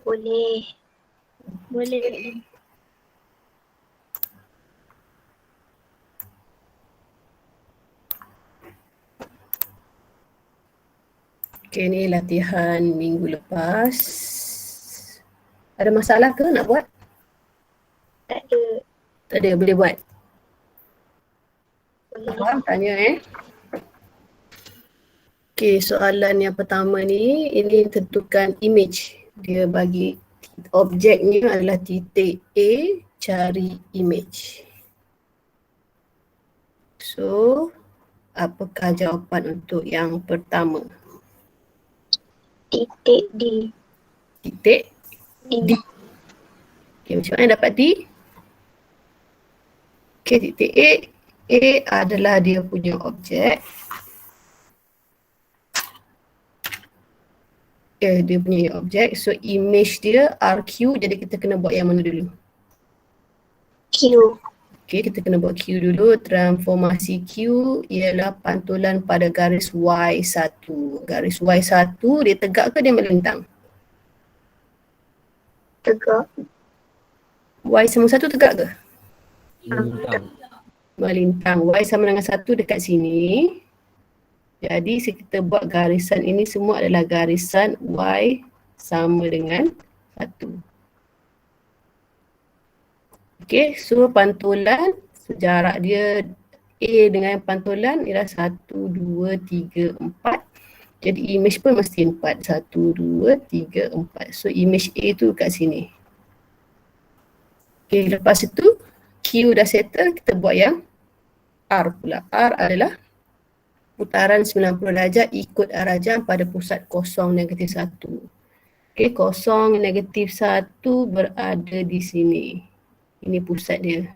Boleh. Boleh. Okay, ni latihan minggu lepas. Ada masalah ke nak buat? Tak ada. Tak ada, boleh buat. Boleh. Faham? Tanya Okay, soalan yang pertama ni, ini tentukan image. Dia bagi objeknya adalah titik A, cari image. So, apakah jawapan untuk yang pertama? Titik D. Titik D. Okay, macam mana dapat D? Okay, titik A adalah dia punya objek. Okay, dia punya objek. So, image dia RQ, jadi kita kena buat yang mana dulu? Q. Okay, kita kena buat Q dulu. Transformasi Q ialah pantulan pada garis Y1. Garis Y1 dia tegak ke dia melintang? Tegak. Y sama 1 tegak ke? Melintang. Melintang. Y sama dengan 1 dekat sini. Jadi kita buat garisan ini semua adalah garisan Y sama dengan 1. Okay, so pantulan jarak dia A dengan pantulan ialah 1, 2, 3, 4. Jadi image pun mesti 4. 1, 2, 3, 4. So image A tu kat sini. Okay, lepas itu Q dah settle, kita buat yang R pula. R adalah putaran 90 darjah ikut arah jam pada pusat kosong negatif 1. Okay, kosong negatif 1 berada di sini. Ini pusat dia.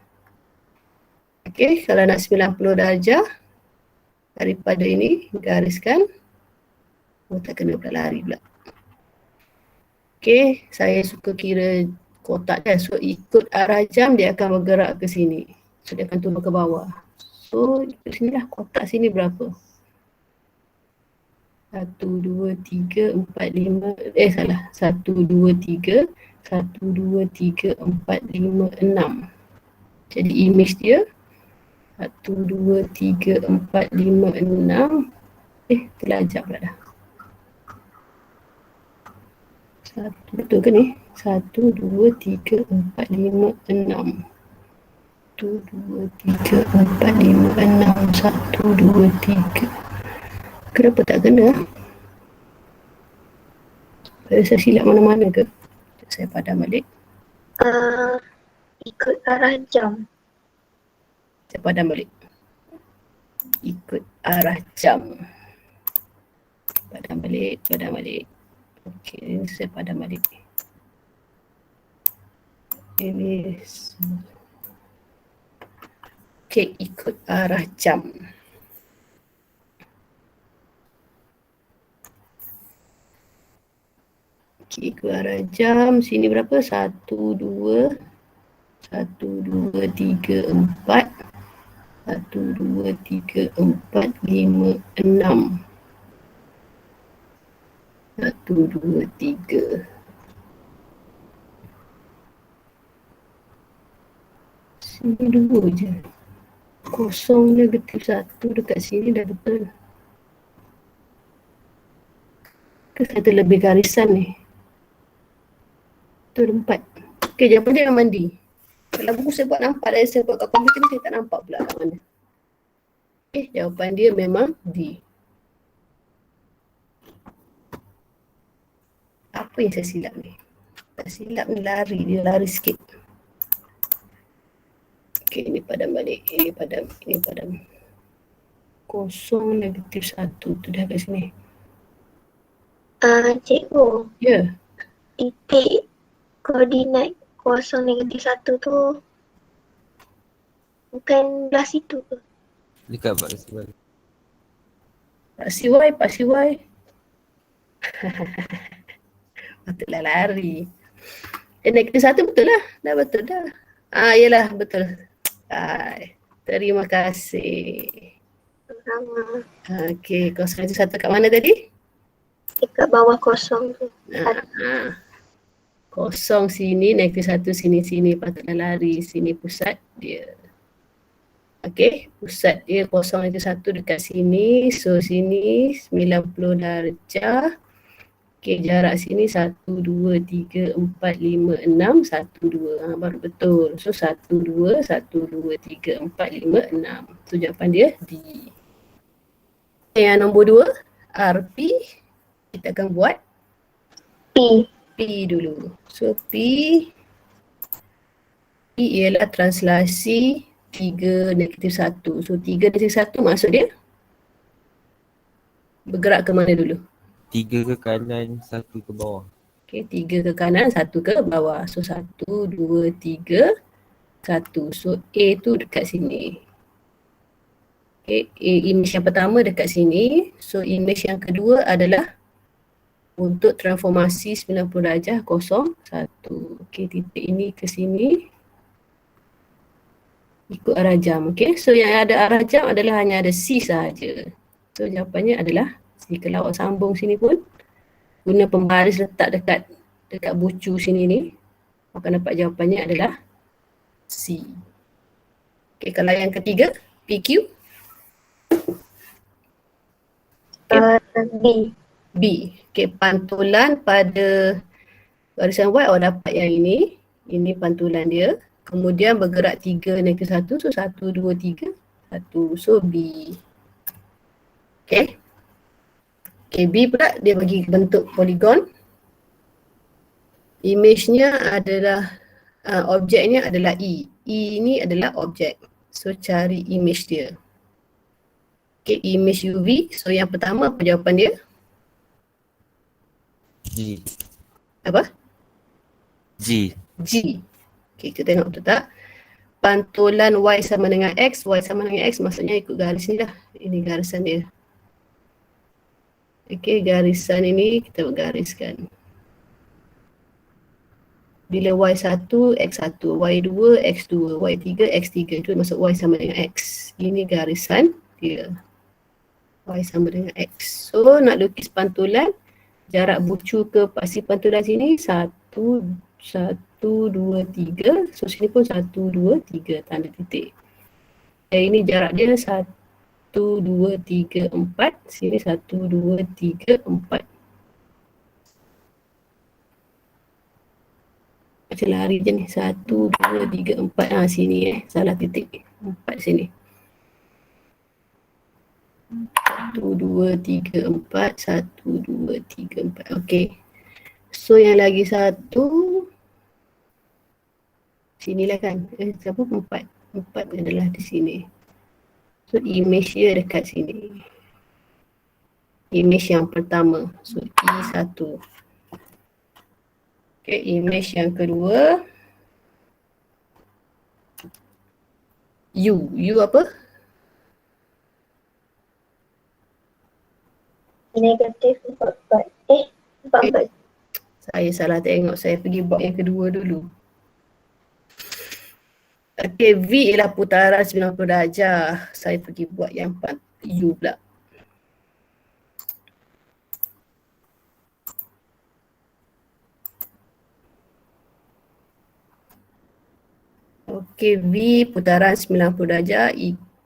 Okay, kalau nak 90 darjah daripada ini, gariskan. Oh, tak kena pula lari pula. Okay, saya suka kira kotak kan. So, ikut arah jam dia akan bergerak ke sini. So, dia akan turun ke bawah. So, ikut sini lah. Kotak sini berapa? 1, 2, 3, 4, 5. Salah. 1, 2, 3. 1, 2, 3, 4, 5, 6. Jadi, image dia 1, 2, 3, 4, 5, 6. Terlajak pula dah. Betul ke ni? 1, 2, 3, 4, 5, 6. 1, 2, 3, 4, 5, 6. 1, 2, 3. Kenapa tak kena? Ada saya silap mana-mana ke? Saya padam balik. Ikut arah jam. Saya padam balik. Ikut arah jam. Padam balik, padam balik. Okey, ini saya padam balik. Ini okey, ikut arah jam. Okey, ikut arah jam. Sini berapa? 1, 2, 1, 2, 3, 4. 1, 2, 3, 4, 5, 6. 1, 2, 3. Sini 2 je. Kosong negatif 1 dekat sini dah betul. Ke saya terlebih garisan ni? Betul 4. Okey, jawapan dia memang D. Kalau buku saya buat nampak dan saya buat kat komputer ni saya tak nampak pula kat mana. Okey, jawapan dia memang D. Apa yang saya silap ni? Tak silap ni lari, dia lari sikit. Okey, ini padam balik. Ini padam. Kosong negatif 1 tu dah kat sini. Cikgu. Ya. Titik koordinat 0 negatif 1 tu bukan belah situ ke? Dekat Pak Kasih. Pak CY. Patutlah lari. Negatif 1 betul lah. Dah betul dah. Yelah betul. Terima kasih. Sama. Okey, 0 1 kat mana tadi? Dekat bawah kosong tu. Kosong sini, -1 sini patutlah lari. Sini pusat dia. Okey, pusat dia kosong -1 dekat sini. So sini 90 darjah. Okey, jarak sini 1, 2, 3, 4, 5, 6, 1, 2. Baru betul. So 1, 2, 1, 2, 3, 4, 5, 6. So jawapan dia D. Yang nombor 2, RP. Kita akan buat P. P dulu. So P ialah translasi 3 -1. So 3 -1 maksud dia bergerak ke mana dulu? 3 ke kanan, 1 ke bawah. Okey, 3 ke kanan, 1 ke bawah. So 1, 2, 3, 1. So A tu dekat sini. Okey, image yang pertama dekat sini. So image yang kedua adalah untuk transformasi 90 darjah 0, 1. Okey, titik ini ke sini. Ikut arah jam. Okey, so yang ada arah jam adalah hanya ada C sahaja. So jawapannya adalah C. Kalau awak sambung sini pun guna pembaris letak dekat bucu sini ni, akan dapat jawapannya adalah C. Okey, kalau yang ketiga PQ, B. B. Okey, pantulan pada barisan Y awak dapat yang ini. Ini pantulan dia. Kemudian bergerak 3 -1. So 1, 2, 3, 1. So B. Okey. Okey, B pula dia bagi bentuk poligon. Image-nya adalah, objeknya adalah E. E ni adalah objek. So cari image dia. Okey, image UV. So yang pertama apa jawapan dia? G. Apa? G. G. Okey, kita tengok betul tak? Pantulan Y sama dengan X, Y sama dengan X maksudnya ikut garis ni dah. Ini garisan dia. Okey, garisan ini kita gariskan. Bila Y1, X1, Y2, X2, Y3, X3. Itu maksud Y sama dengan X. Ini garisan dia. Y sama dengan X. So nak lukis pantulan, jarak bucu ke paksi pantulan sini 1, 1, 2, 3. So sini pun 1, 2, 3 tanda titik. Dan ini jarak dia 1, 2, 3, 4. Sini 1, 2, 3, 4. Macam lari je ni. 1, 2, 3, 4. Sini salah titik. 4 sini. 1, 2, 3, 4. 1, 2, 3, 4. Okey. So yang lagi satu sinilah kan. Siapa? 4. 4 adalah di sini. So image dia dekat sini. Image yang pertama. So E1. Okay, image yang kedua. U. U apa? Negatif 44. 44. Saya salah tengok. Saya pergi buat yang kedua dulu. Okay, V ialah putaran 90 darjah. Saya pergi buat yang U pula. Okay, V putaran 90 darjah,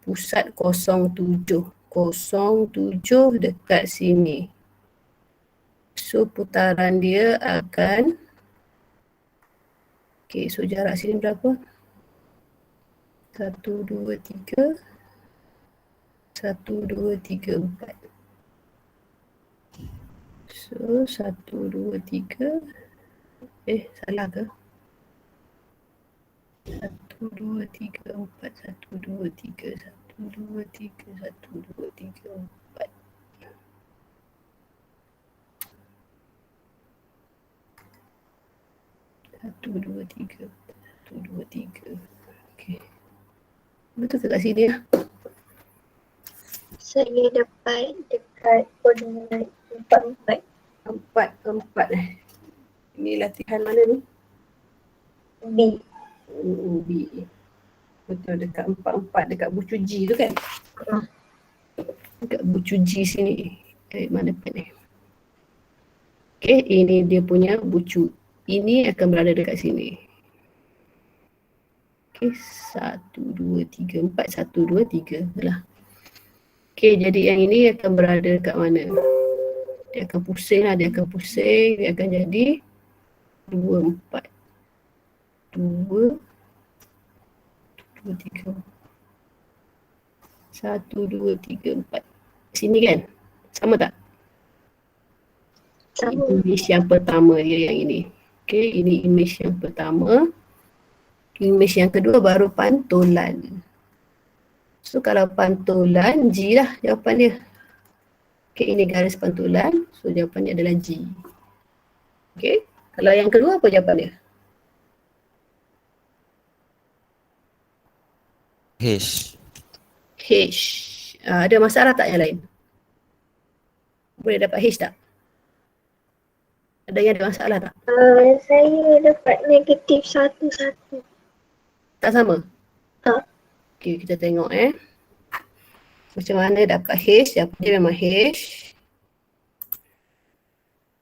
pusat 07. 07 dekat sini. So putaran dia akan, okay, so jarak sini berapa? 1, 2, 3. 1, 2, 3, 4. So 1, 2, 3. Salah ke? 1, 2, 3, 4. 1, 2, 3. 1, 2, 3. 1, 2, 3, 4. Satu, dua, tiga. 1, 2, 3. Okay. Betul ke kat sini lah? Saya dapat dekat koordinat 44. 4. Ini latihan mana ni? B. B. Betul, dekat 4 dekat bucu G tu kan? Dekat bucu G sini. Mana pen ni? Okay, ini dia punya bucu ini akan berada dekat sini. Okey, 1, 2, 3, 4, 1, 2, 3 lah. Okey, jadi yang ini akan berada dekat mana? Dia akan pusing lah, dia akan pusing, dia akan jadi 2, 4. 2, 2, 3. 1, 2, 3, 4. Sini kan? Sama tak? Sama. Image yang pertama dia yang ini. Okey, ini image yang pertama. Image yang kedua baru pantulan. So kalau pantulan, G lah jawapan dia. Okey, ini garis pantulan. So jawapan dia adalah G. Okey, kalau yang kedua apa jawapan dia? H. H. Ada masalah tak yang lain? Boleh dapat H tak? Ada yang ada masalah tak? Saya dapat negatif 1, 1. Tak sama? Tak. Okey, kita tengok macam mana dapat H. Jawapan dia memang H.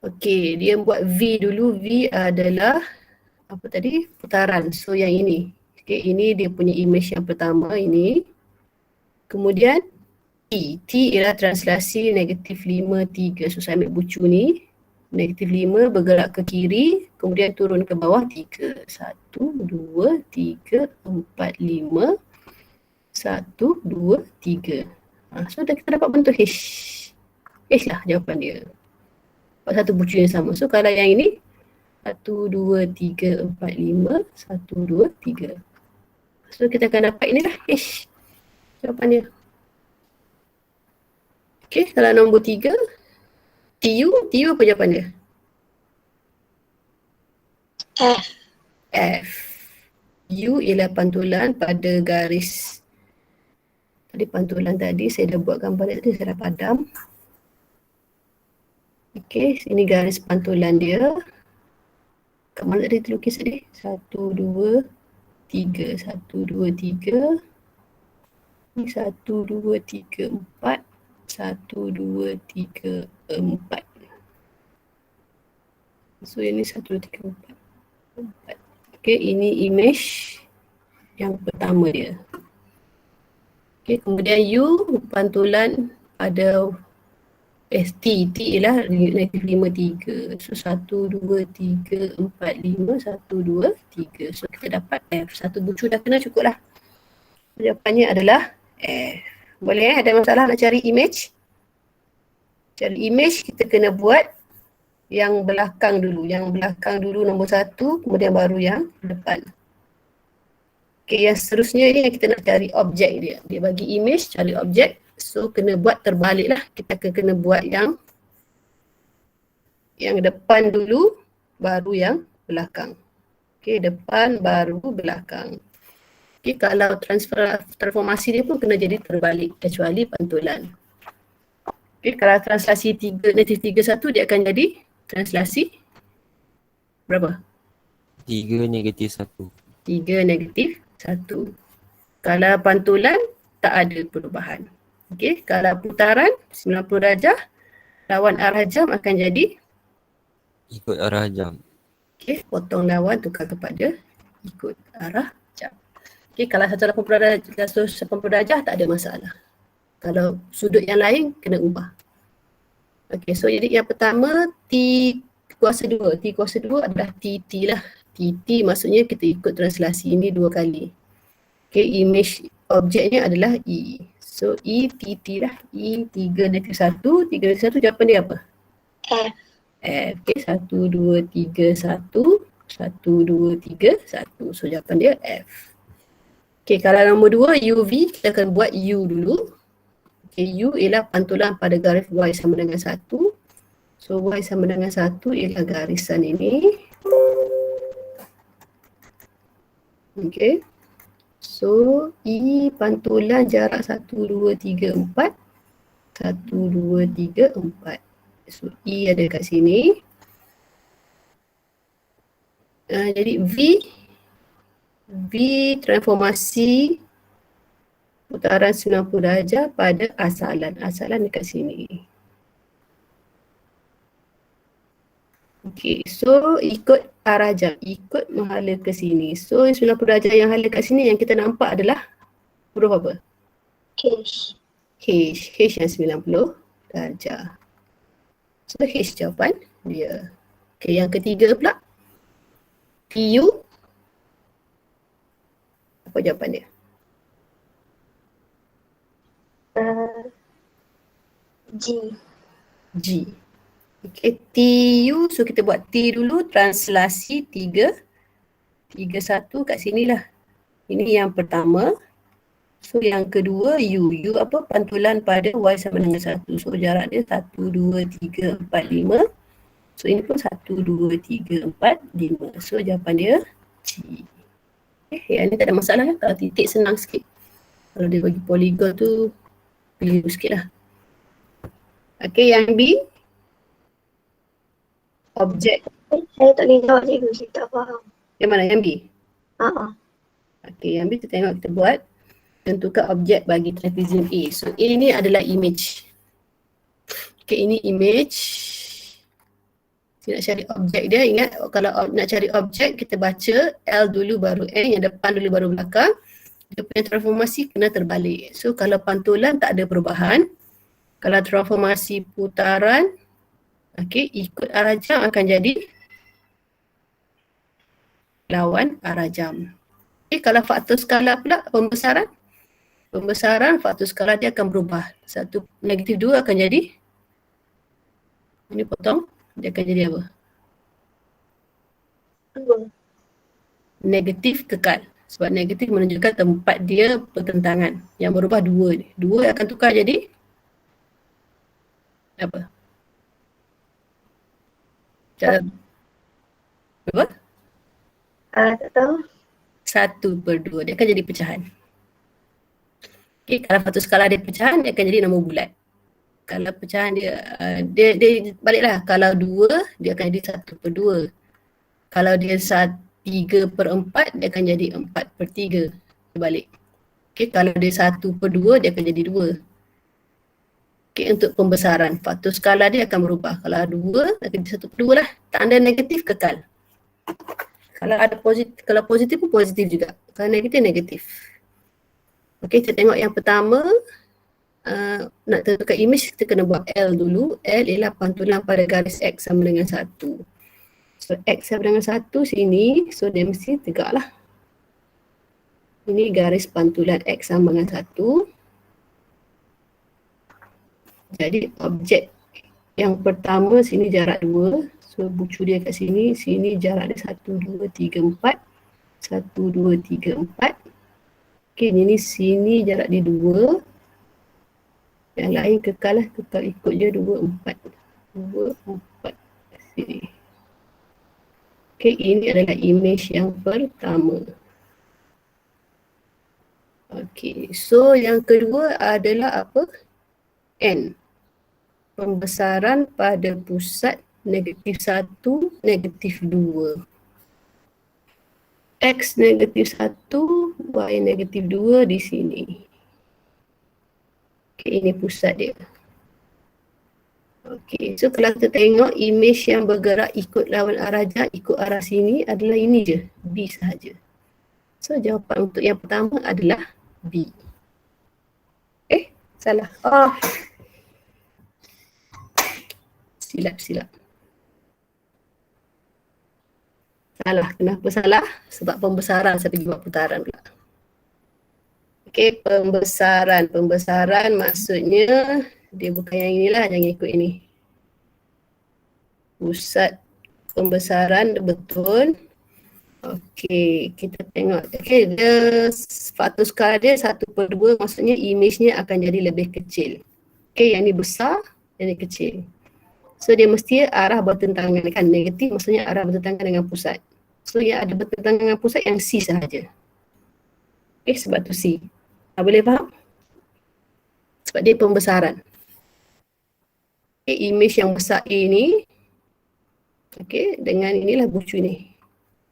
Okey, dia buat V dulu. V adalah apa tadi? Putaran. So yang ini. Okey, ini dia punya image yang pertama ini. Kemudian T. T ialah translasi negatif 5, 3. So saya ambil bucu ni. Negatif 5 bergerak ke kiri. Kemudian turun ke bawah 3. 1, 2, 3, 4, 5. 1, 2, 3. So kita dapat bentuk H. H lah jawapan dia. Dapat satu bucu yang sama. So kalau yang ini 1, 2, 3, 4, 5. 1, 2, 3. So kita akan dapat inilah H. Jawapan dia. Okay, kalau nombor 3. TU apa jawapan dia? F. F. U ialah pantulan pada garis. Tadi pantulan tadi saya dah buat gambar tadi, saya dah padam. Okey, sini garis pantulan dia. Kat mana tadi terlukis tadi? 1, 2, 3. 1, 2, 3. Ni 1, 2, 3, 4. 1, 2, 3, 4. So ini 1, 2, 3, 4. Okey, ini image yang pertama dia. Okey, kemudian U pantulan pada T. T ialah negatif 5, 3. So 1, 2, 3, 4, 5. 1, 2, 3. So kita dapat F. Satu bucu dah kena cukup lah. Jawapannya adalah F. Boleh ada masalah nak cari image? Cari image kita kena buat yang belakang dulu. Yang belakang dulu nombor 1, kemudian baru yang depan. Okey, yang seterusnya ini yang kita nak cari objek dia. Dia bagi image, cari objek. So kena buat terbalik lah. Kita akan kena buat yang depan dulu, baru yang belakang. Okey, depan baru belakang. Okey, kalau transformasi dia pun kena jadi terbalik kecuali pantulan. Okey, kalau translasi negatif 3, 1 dia akan jadi translasi berapa? 3 negatif 1. 3 negatif 1. Kalau pantulan tak ada perubahan. Okey, kalau putaran 90 darjah lawan arah jam akan jadi Ikut arah jam. okey, potong lawan tukar kepada ikut arah jam. Okey, kalau 180 darjah tak ada masalah. Kalau sudut yang lain kena ubah. Okey, so jadi yang pertama T kuasa 2. T kuasa 2 adalah TT lah. TT maksudnya kita ikut translasi ini 2 kali. Okey, image objeknya adalah E. So E, TT lah. E, 3 negatif 1. 3 negatif 1 jawapan dia apa? F. F. Okey, 1, 2, 3, 1. 1, 2, 3, 1. So jawapan dia F. Okey, kalau nombor 2 UV, kita akan buat U dulu. Okey, U ialah pantulan pada garis Y sama dengan 1. So Y sama dengan 1 ialah garisan ini. Okey. So E pantulan jarak 1, 2, 3, 4. 1, 2, 3, 4. So E ada kat sini. Jadi V transformasi putaran 90 darjah pada asalan. Asalan dekat sini. Okey, so ikut arah jam ikut menghala ke sini. So 90 darjah yang hala kat sini yang kita nampak adalah huruf apa? H. H yang 90 darjah. So H jawapan dia. Okay, yang ketiga pula. TU. Apa jawapan dia? G. G. Okay, TU. So kita buat T dulu. Translasi 3. 1 kat sini lah. Ini yang pertama. So yang kedua U. U apa? Pantulan pada Y sama dengan 1. So jarak dia 1, 2, 3, 4, 5. So ini pun 1, 2, 3, 4, 5. So jawapan dia G. Okay, yang ni tak ada masalah kan? Kalau titik senang sikit. Kalau dia bagi poligon tu keliru sikit lah. Okay, yang B. Objek. Saya tak boleh jawab cikgu, saya tak faham. Yang mana? Yang B? Okay, yang B kita tengok kita buat. Tentukan objek bagi trapezium A. So A ni adalah image. Okay, ini image. Kita nak cari objek dia. Ingat kalau nak cari objek kita baca L dulu baru N. Yang depan dulu baru belakang. Dia punya transformasi kena terbalik. So kalau pantulan tak ada perubahan. Kalau transformasi putaran, okay, ikut arah jam akan jadi lawan arah jam. Okay, kalau faktor skala pula pembesaran. Pembesaran faktor skala dia akan berubah. 1 negatif 2 akan jadi, ini potong, dia akan jadi apa? Negatif kekal. Sebab negatif menunjukkan tempat dia pertentangan. Yang berubah 2 ni. 2 akan tukar jadi apa? Cara berapa? Tak tahu. 1/2. Dia akan jadi pecahan. Okay, kalau faktor skala dia pecahan, dia akan jadi nombor bulat. Kalau pecahan dia, dia baliklah. Kalau 2, dia akan jadi 1/2. Kalau dia 3/4, dia akan jadi 4/3. Dia balik. Okay, kalau dia 1/2, dia akan jadi 2. Okay, untuk pembesaran, faktor skala dia akan berubah. Kalau 2, akan jadi 1/2 lah. Tanda negatif kekal. Kalau ada positif, kalau positif pun positif juga. Kalau negatif, negatif. Okey, kita tengok yang pertama. Nak tentukan image, kita kena buat L dulu. L ialah pantulan pada garis X sama dengan 1. So, X sama dengan 1 sini. So, dia mesti tegak lah. Ini garis pantulan X sama dengan 1. Jadi, objek yang pertama sini jarak 2. So, bucu dia kat sini. Sini jarak dia 1, 2, 3, 4. 1, 2, 3, 4. Okay, ini sini jarak dia 2. Yang lain kekal lah, kekal ikut je 2, 4. 2, 4. Sini. Okay, ini adalah image yang pertama. Okay, so yang kedua adalah apa? N. Pembesaran pada pusat negatif 1, negatif 2. X negatif 1, Y negatif 2 di sini. Okay, ini pusat dia. Okay, so kalau kita tengok image yang bergerak ikut lawan arah jam, ikut arah sini adalah ini je, B sahaja. So jawapan untuk yang pertama adalah B. Salah. Silap. Salah. Kenapa salah? Sebab pembesaran. Saya pergi buat putaran pula. Okey, pembesaran. Pembesaran maksudnya dia bukan yang inilah, jangan ikut ini. Pusat pembesaran betul. Okey, kita tengok. Okey, dia faktor skala dia 1/2, maksudnya image-nya akan jadi lebih kecil. Okey, yang ni besar, yang ni kecil. So dia mesti arah bertentangan kan, negatif maksudnya arah bertentangan dengan pusat. So yang ada bertentangan dengan pusat yang C sahaja. Okay, sebab tu C. Boleh faham? Sebab dia pembesaran. Okay, image yang besar A ni, okay, dengan inilah bucu ni.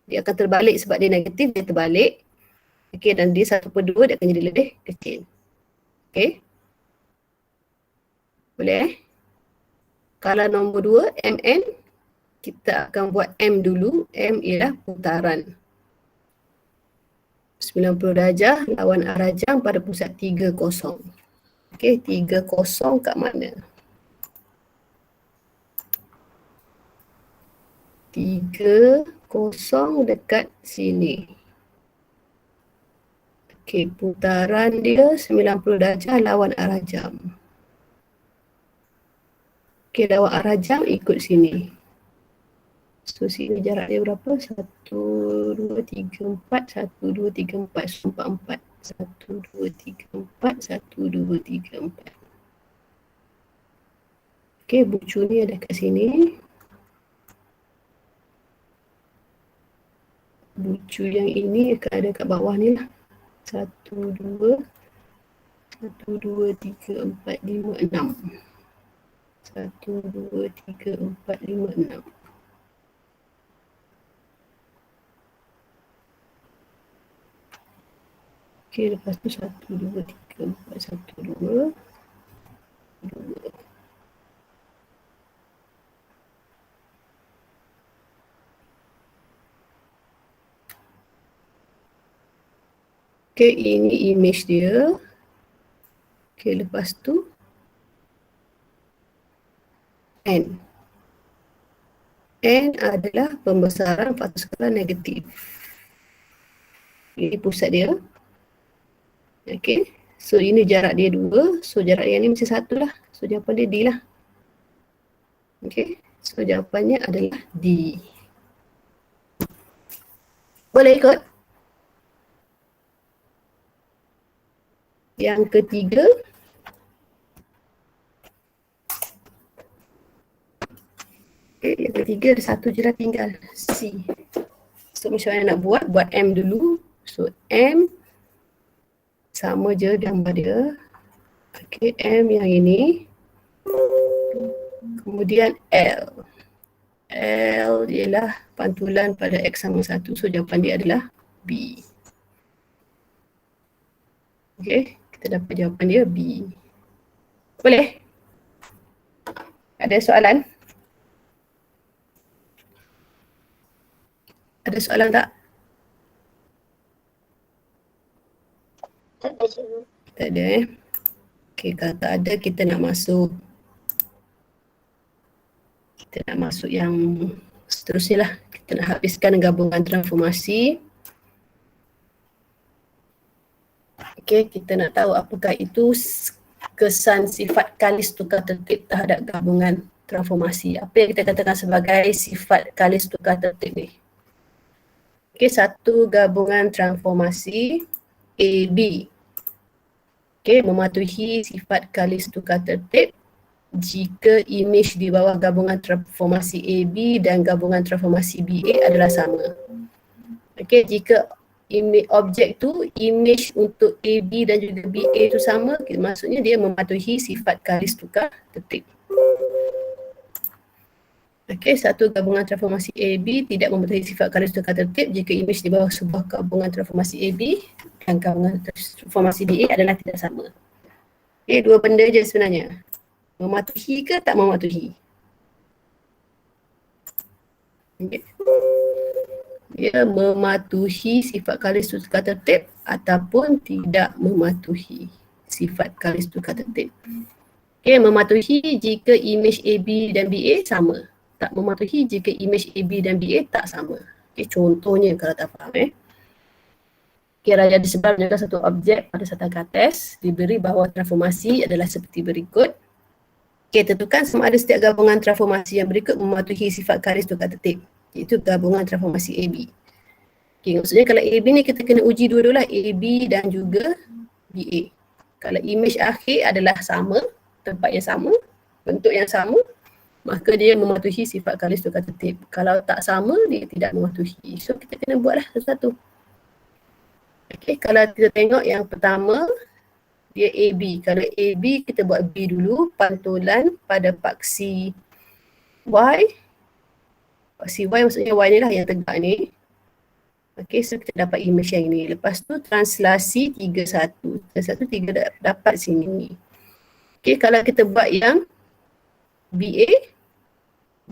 Dia akan terbalik sebab dia negatif, dia terbalik. Okay, dan dia 1/2, dia akan jadi lebih kecil. Okay. Boleh Kalau nombor 2, MN, kita akan buat M dulu. M ialah putaran 90 darjah lawan arah jam pada pusat 3, 0. Okey, 3, 0 kat mana? 3, 0 dekat sini. Okey, putaran dia 90 darjah lawan arah jam. Okey, lawan arah jam ikut sini. So, sini jarak dia berapa? 1, 2, 3, 4. 1, 2, 3, 4. So, 4, 4. 1, 2, 3, 4. 1, 2, 3, 4. Okey, bucu ni ada kat sini. Bucu yang ini akan ada kat bawah ni lah. 1, 2, 3, 4, 5, 6. 1, 2, 3, 4, 5, 6. Okey, lepas tu 1, 2, 3, 4, 1, 2, 2. Okey, ini image dia. Okey, lepas tu N. N adalah pembesaran faktor skala negatif. Ini pusat dia. Okey, so ini jarak dia 2. So jarak yang ni mesti 1 lah. So jawapan dia D lah. Okey, so jawapannya adalah D. Boleh ikut? Yang ketiga, yang ketiga ada satu je lah tinggal, C. So macam mana nak buat? Buat M dulu. So M sama je gambar dia. Okay, M yang ini. Kemudian L. L ialah pantulan pada X sama 1. So jawapan dia adalah B. Okay, kita dapat jawapan dia B. Boleh? Ada soalan? Ada soalan tak? Tak ada cikgu. Tak ada Okay, kalau tak ada kita nak masuk. Kita nak masuk yang seterusnya lah. Kita nak habiskan gabungan transformasi. Okay, kita nak tahu apakah itu kesan sifat kalis tukar tertib terhadap gabungan transformasi. Apa yang kita katakan sebagai sifat kalis tukar tertib ni? Okay, satu gabungan transformasi AB. Okay, mematuhi sifat kalis tukar tertib jika imej di bawah gabungan transformasi AB dan gabungan transformasi BA adalah sama. Okay, jika objek tu, imej untuk AB dan juga BA tu sama, maksudnya dia mematuhi sifat kalis tukar tertib. Okay, satu gabungan transformasi AB tidak mematuhi sifat kalis tukar tertib jika imej di bawah sebuah gabungan transformasi AB dan gabungan transformasi BA adalah tidak sama. Okay, dua benda je sebenarnya. Mematuhi ke tak mematuhi? Okay. Dia mematuhi sifat kalis tukar tertib ataupun tidak mematuhi sifat kalis tukar tertib. Okay, mematuhi jika imej AB dan BA sama. Tak mematuhi jika imej AB dan BA tak sama. Okay, contohnya kalau tak faham Okay, raja di sebelah menunjukkan satu objek pada satu kartes diberi bahawa transformasi adalah seperti berikut. Okay, tentukan sama ada setiap gabungan transformasi yang berikut mematuhi sifat kalis tukar tertib, iaitu gabungan transformasi AB. Okay, maksudnya kalau AB ni kita kena uji dua-dua lah, AB dan juga BA. Kalau imej akhir adalah sama, tempat yang sama, bentuk yang sama, maka dia mematuhi sifat kalis tukar tertib. Kalau tak sama, dia tidak mematuhi. So kita kena buatlah satu-satu. Okay, kalau kita tengok yang pertama, dia AB. Kalau AB, kita buat B dulu, pantulan pada paksi Y. Paksi Y maksudnya Y ni lah yang tegak ni. Okay, so kita dapat image yang ini. Lepas tu translasi 31. Translasi 3 dapat sini. Okay, kalau kita buat yang BA,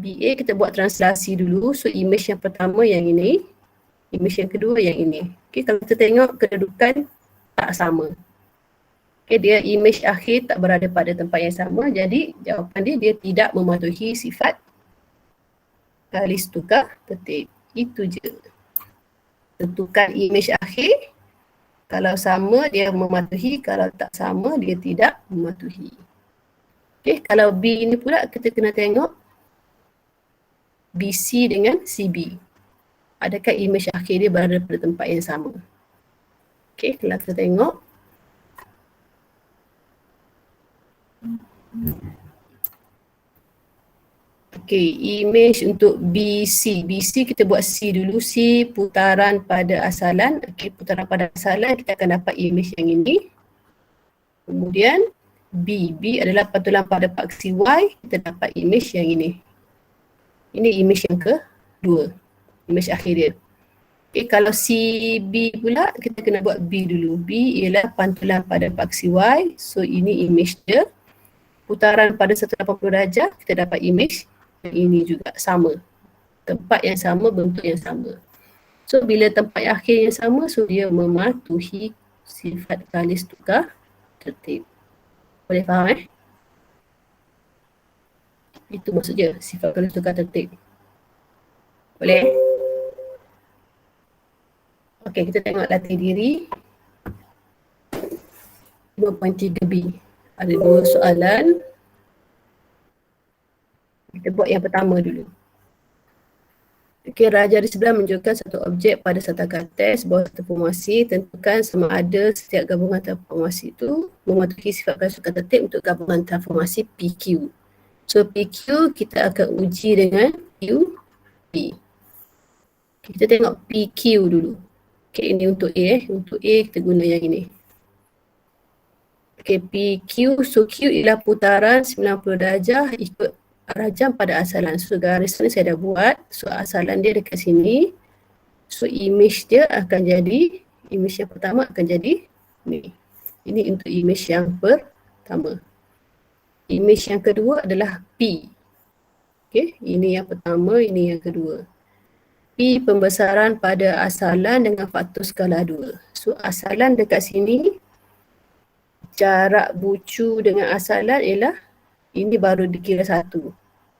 BA kita buat translasi dulu. So image yang pertama yang ini, image yang kedua yang ini. Okay, kalau kita tengok kedudukan tak sama. Okay, dia image akhir tak berada pada tempat yang sama. Jadi jawapan dia tidak mematuhi sifat garis tukar tertib. Itu je. Tentukan image akhir. Kalau sama dia mematuhi, kalau tak sama dia tidak mematuhi. Okay, kalau B ini pula kita kena tengok BC dengan CB. Adakah image akhir dia berada pada tempat yang sama? Okay, kalau kita tengok. Okay, image untuk BC. BC kita buat C dulu. C putaran pada asalan. Okay, putaran pada asalan kita akan dapat image yang ini. Kemudian B. B adalah pantulan pada paksi Y. Kita dapat image yang ini. Ini image yang kedua. Image akhir dia. Okay, kalau CB pula kita kena buat B dulu. B ialah pantulan pada paksi Y. So ini image dia. Putaran pada 180 darjah kita dapat image yang ini juga sama. Tempat yang sama, bentuk yang sama. So bila tempat akhir yang sama, so dia mematuhi sifat garis tukar tertib. Boleh faham Itu maksud dia, sifat garis tukar tertib. Boleh? Okey, kita tengok latih diri. 2.3b. Ada dua soalan. Kita buat yang pertama dulu. Okey, raja di sebelah menunjukkan satu objek pada satu kartes bawah satu formasi. Tentukan sama ada setiap gabungan transformasi itu mematuhi sifat garis tukar tertib untuk gabungan transformasi PQ. So PQ kita akan uji dengan QP. Kita tengok PQ dulu. Okay, ini untuk A. Untuk A kita guna yang ini. Okay, PQ. So Q ialah putaran 90 darjah ikut arah jam pada asalan. So garis ni saya dah buat. So asalan dia dekat sini. So image dia akan jadi, image yang pertama akan jadi ni. Ini untuk image yang pertama. Image yang kedua adalah P. Okay, ini yang pertama, ini yang kedua. P pembesaran pada asalan dengan faktor skala 2. So asalan dekat sini, jarak bucu dengan asalan ialah ini baru dikira 1.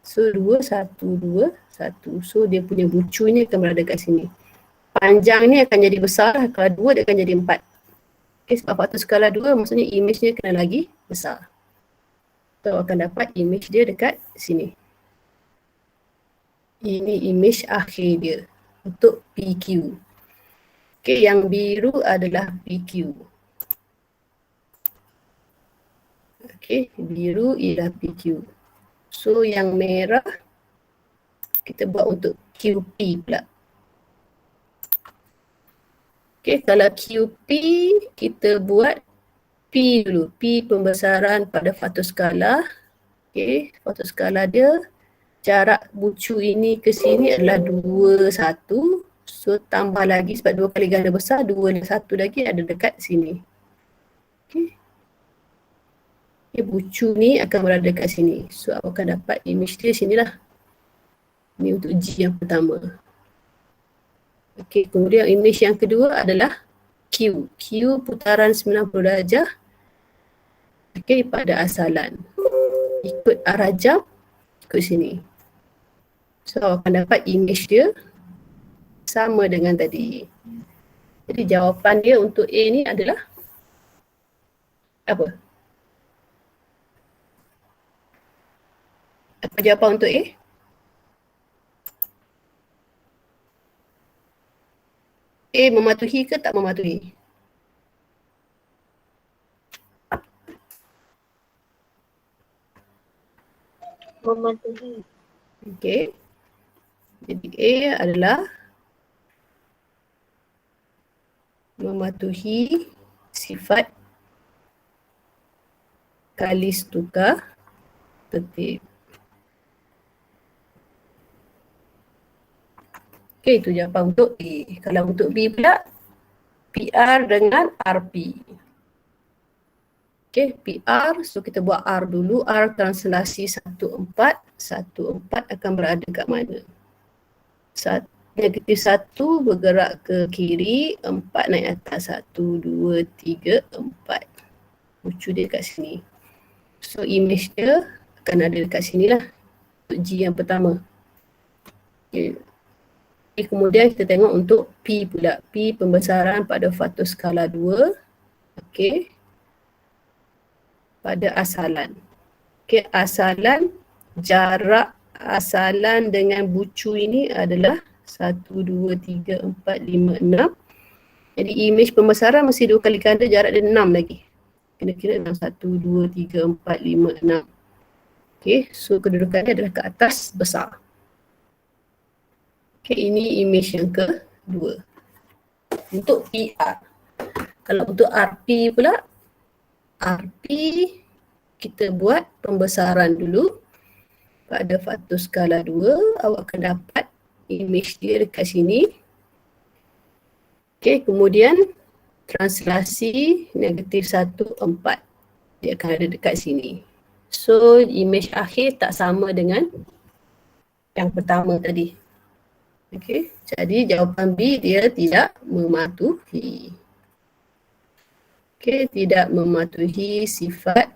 So 2, 1, 2, 1. So dia punya bucu ni akan berada kat sini. Panjang ni akan jadi besar, kalau 2 dia akan jadi 4. Okay, sebab faktor skala 2 maksudnya image dia kena lagi besar. So akan dapat image dia dekat sini. Ini image akhir dia untuk PQ. Okay, yang biru adalah PQ. Okay, biru ialah PQ. So yang merah kita buat untuk QP pula. Okay, kalau QP kita buat P dulu. P pembesaran pada faktor skala. Okay, faktor skala dia jarak bucu ini ke sini adalah 2, 1. So tambah lagi sebab 2 kali ganda besar, 2 dan 1 lagi ada dekat sini. Okay. Okay, bucu ni akan berada dekat sini. So akan dapat image dia sinilah. Ini untuk G yang pertama. Okay, kemudian image yang kedua adalah Q. Q putaran 90 darjah. Okay, pada asalan. Ikut arah jam, ikut sini. So akan dapat image dia sama dengan tadi. Jadi jawapan dia untuk A ni adalah apa? Apa jawapan untuk A? A mematuhi ke tak mematuhi? Mematuhi. Okay. Jadi A adalah mematuhi sifat garis tukar tertib. Okay, itu jawapan untuk A. Kalau untuk B pula, PR dengan RP. Okay, PR, so kita buat R dulu. R translasi 14 akan berada kat mana? Negatif 1 bergerak ke kiri, 4 naik atas, 1, 2, 3, 4. Lucu dia kat sini. So image dia akan ada dekat sini lah. Untuk G yang pertama. Okay. Kemudian kita tengok untuk P pula. P pembesaran pada faktor skala 2. Okay. Pada asalan. Okay, asalan, jarak asalan dengan bucu ini adalah 1, 2, 3, 4, 5, 6. Jadi image pembesaran mesti 2 kali ganda, jarak dia 6 lagi. Kena kira dalam 1, 2, 3, 4, 5, 6. Okay, so kedudukannya adalah ke atas besar. Okay, ini image yang kedua. Untuk PR. Kalau untuk RP pula, RP kita buat pembesaran dulu pada faktor skala 2. Awak akan dapat image dia dekat sini. Okay, kemudian translasi negatif 1, 4. Dia akan ada dekat sini. So image akhir tak sama dengan yang pertama tadi. Okay, jadi jawapan B dia tidak mematuhi. Okay, tidak mematuhi sifat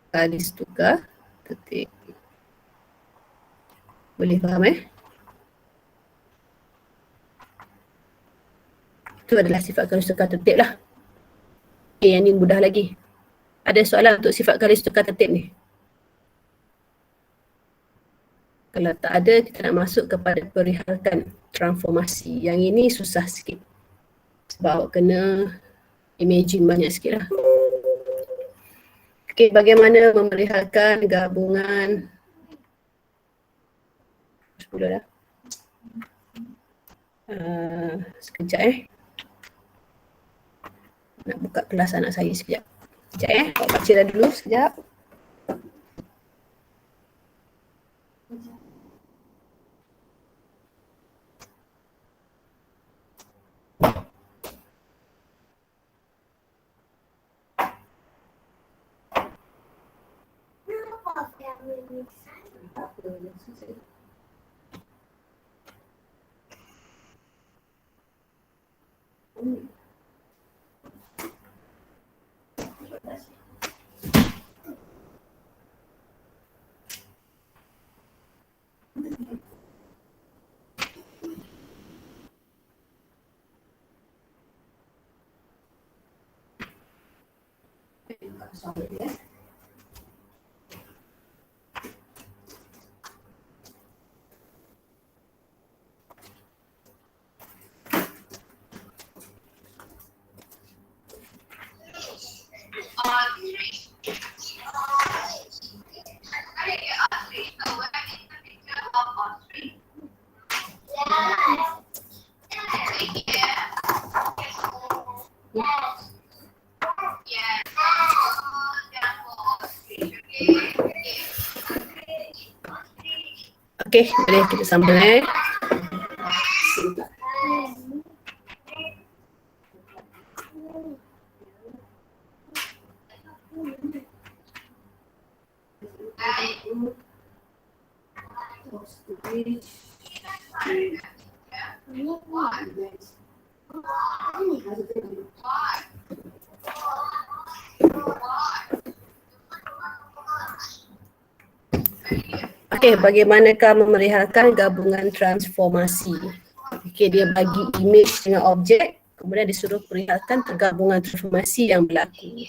garis tukar tertib. Boleh faham Itu adalah sifat garis tukar tertib lah. Okay, yang ni mudah lagi. Ada soalan untuk sifat garis tukar tertib ni? Kalau tak ada, kita nak masuk kepada perihalkan transformasi. Yang ini susah sikit. Sebab awak kena imagine banyak sikit lah. Okay, bagaimana memerihalkan gabungan 10 dah. Sekejap nak buka kelas anak saya sekejap. Sekejap awak baca dah dulu sekejap. Okey, boleh kita sambung Okey, bagaimanakah memerihalkan gabungan transformasi? Okey, dia bagi image dengan objek, kemudian disuruh perihalkan pergabungan transformasi yang berlaku.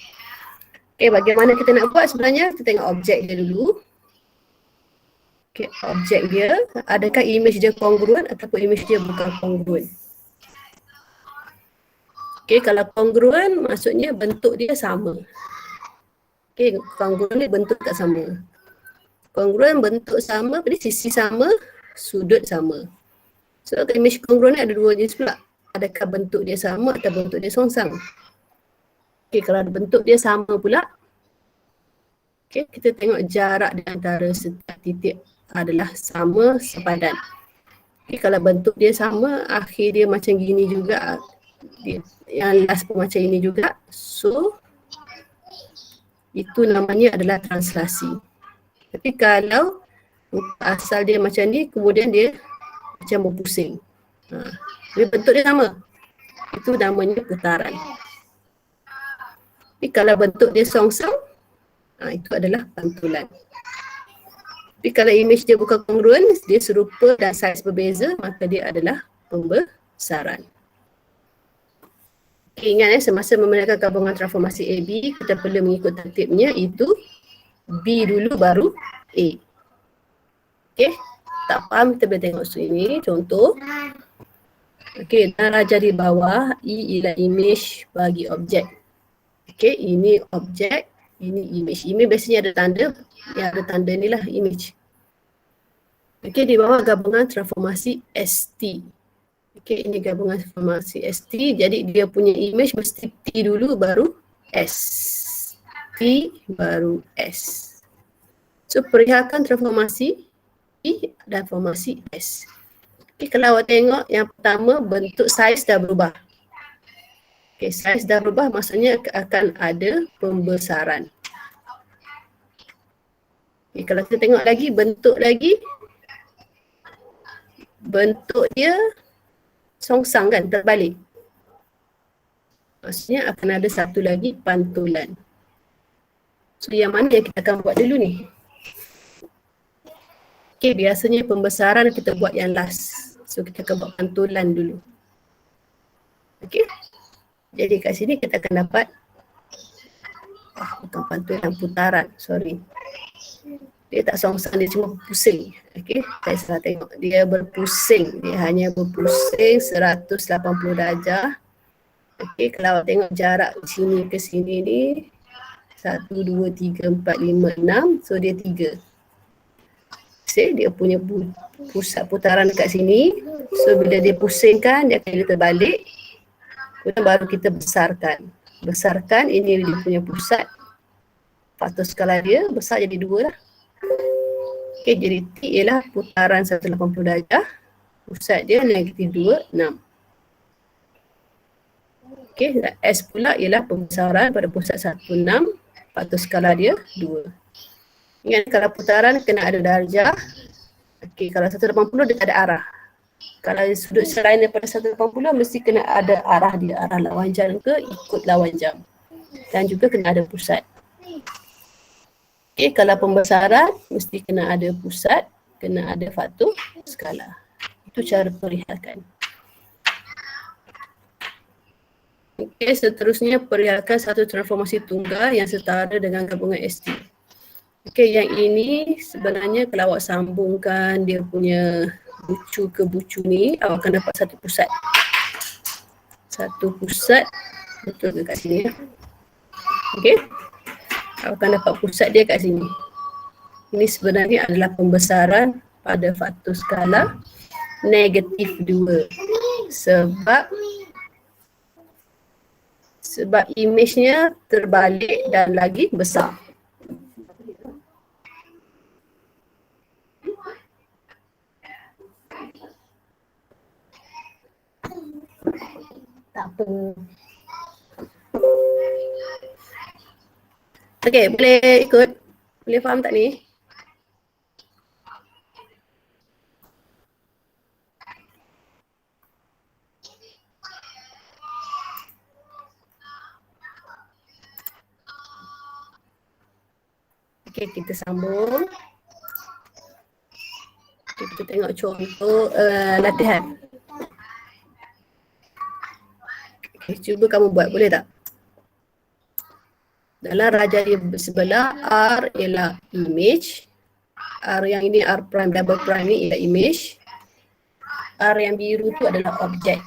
Okey, bagaimana kita nak buat sebenarnya? Kita tengok objek dia dulu. Okey, objek dia, adakah image dia kongruen ataupun image dia bukan kongruen? Okey, kalau kongruen maksudnya bentuk dia sama. Okey, kongruen ni bentuk tak sama. Kongruen bentuk sama, berarti sisi sama, sudut sama. So image kongruen ni ada dua jenis pula. Adakah bentuk dia sama atau bentuk dia songsang? Okey, kalau bentuk dia sama pula, okey, kita tengok jarak di antara setiap titik adalah sama sepadan. Okey, kalau bentuk dia sama, akhir dia macam gini juga, yang last pun macam ini juga. So itu namanya adalah translasi. Tapi kalau asal dia macam ni, kemudian dia macam berpusing. Tapi bentuk dia sama. Itu namanya putaran. Tapi kalau bentuk dia songsang, itu adalah pantulan. Tapi kalau image dia bukan kongruen, dia serupa dan saiz berbeza, maka dia adalah pembesaran. Okay, ingat semasa membenarkan gabungan transformasi AB, kita perlu mengikut tertibnya, itu B dulu baru A. Okay, tak faham kita boleh tengok sini, contoh. Okay, dan raja di bawah, E ialah image bagi objek. Okay, ini objek, ini image. Image biasanya ada tanda, yang ada tanda ni lah image. Okay, di bawah gabungan transformasi ST. Okay, ini gabungan transformasi ST, jadi dia punya image mesti T dulu baru S. T baru S. So, perihalkan transformasi T dan transformasi S. Okay, kalau awak tengok yang pertama, bentuk saiz dah berubah. Okay, saiz dah berubah maksudnya akan ada pembesaran. Okay, kalau kita tengok lagi, bentuk dia songsang kan, terbalik. Maksudnya akan ada satu lagi pantulan. So yang mana yang kita akan buat dulu ni? Okay, biasanya pembesaran kita buat yang last. So kita akan buat pantulan dulu. Okay. Jadi kat sini kita akan dapat bukan pantulan, putaran, sorry. Dia tak songsang, dia cuma pusing. Okay, saya salah tengok. Dia berpusing, dia hanya berpusing 180 darjah. Okay, kalau tengok jarak sini ke sini ni 1, 2, 3, 4, 5, 6. So dia 3. See, dia punya pusat putaran dekat sini. So bila dia pusingkan, dia akan terbalik. Kemudian baru kita besarkan. Besarkan, ini dia punya pusat. Faktor skala dia besar jadi 2 lah. Okay, jadi T ialah putaran 180 darjah. Pusat dia negatif 2, 6. Okay, S pula ialah pembesaran pada pusat 1, 6. Faktor skala dia 2. Ingat kalau putaran kena ada darjah. Okay, kalau 180 dia tak ada arah. Kalau sudut selain daripada 180 mesti kena ada arah dia. Arah lawan jam ke ikut lawan jam. Dan juga kena ada pusat. Okay, kalau pembesaran mesti kena ada pusat, kena ada faktor skala. Itu cara perihalkan. Okay, seterusnya perihalkan satu transformasi tunggal yang setara dengan gabungan ST. Okay, yang ini sebenarnya kalau awak sambungkan dia punya bucu ke bucu ni, awak akan dapat satu pusat. Satu pusat, betul ke kat sini ya? Okay, awak akan dapat pusat dia kat sini. Ini sebenarnya adalah pembesaran pada faktor skala negatif 2. Sebab image-nya terbalik dan lagi besar. Tak apa. Okey, boleh ikut? Boleh faham tak ni? Okey, kita sambung. Kita tengok contoh latihan. Okay, cuba kamu buat, boleh tak? Dalam raja di sebelah, R ialah image. R yang ini, R prime double prime ni ialah image. R yang biru tu adalah objek.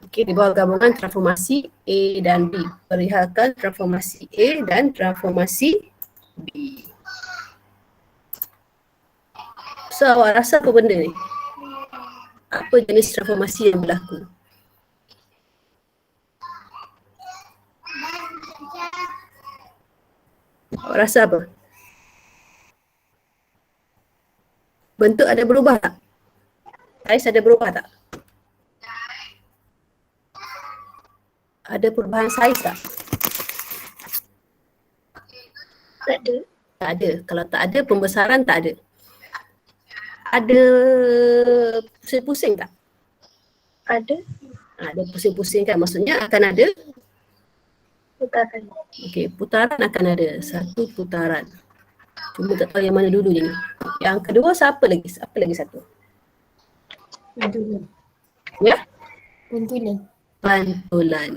Okey, di bawah gabungan transformasi A dan B. Perihalkan transformasi A dan transformasi B. So, awak rasa apa benda ni? Apa jenis transformasi yang berlaku? Awak rasa apa? Bentuk ada berubah tak? Saiz ada berubah tak? Ada perubahan saiz tak? Tak ada. Tak ada. Kalau tak ada, pembesaran tak ada. Ada pusing-pusing tak? Ada Ada pusing-pusing kan? Maksudnya akan ada. putaran. Okey, putaran akan ada. Satu putaran. Cuma tak tahu yang mana dulu ni. Yang kedua siapa lagi? Apa lagi satu? Pantulan. Ya? Pantulan. Pantulan.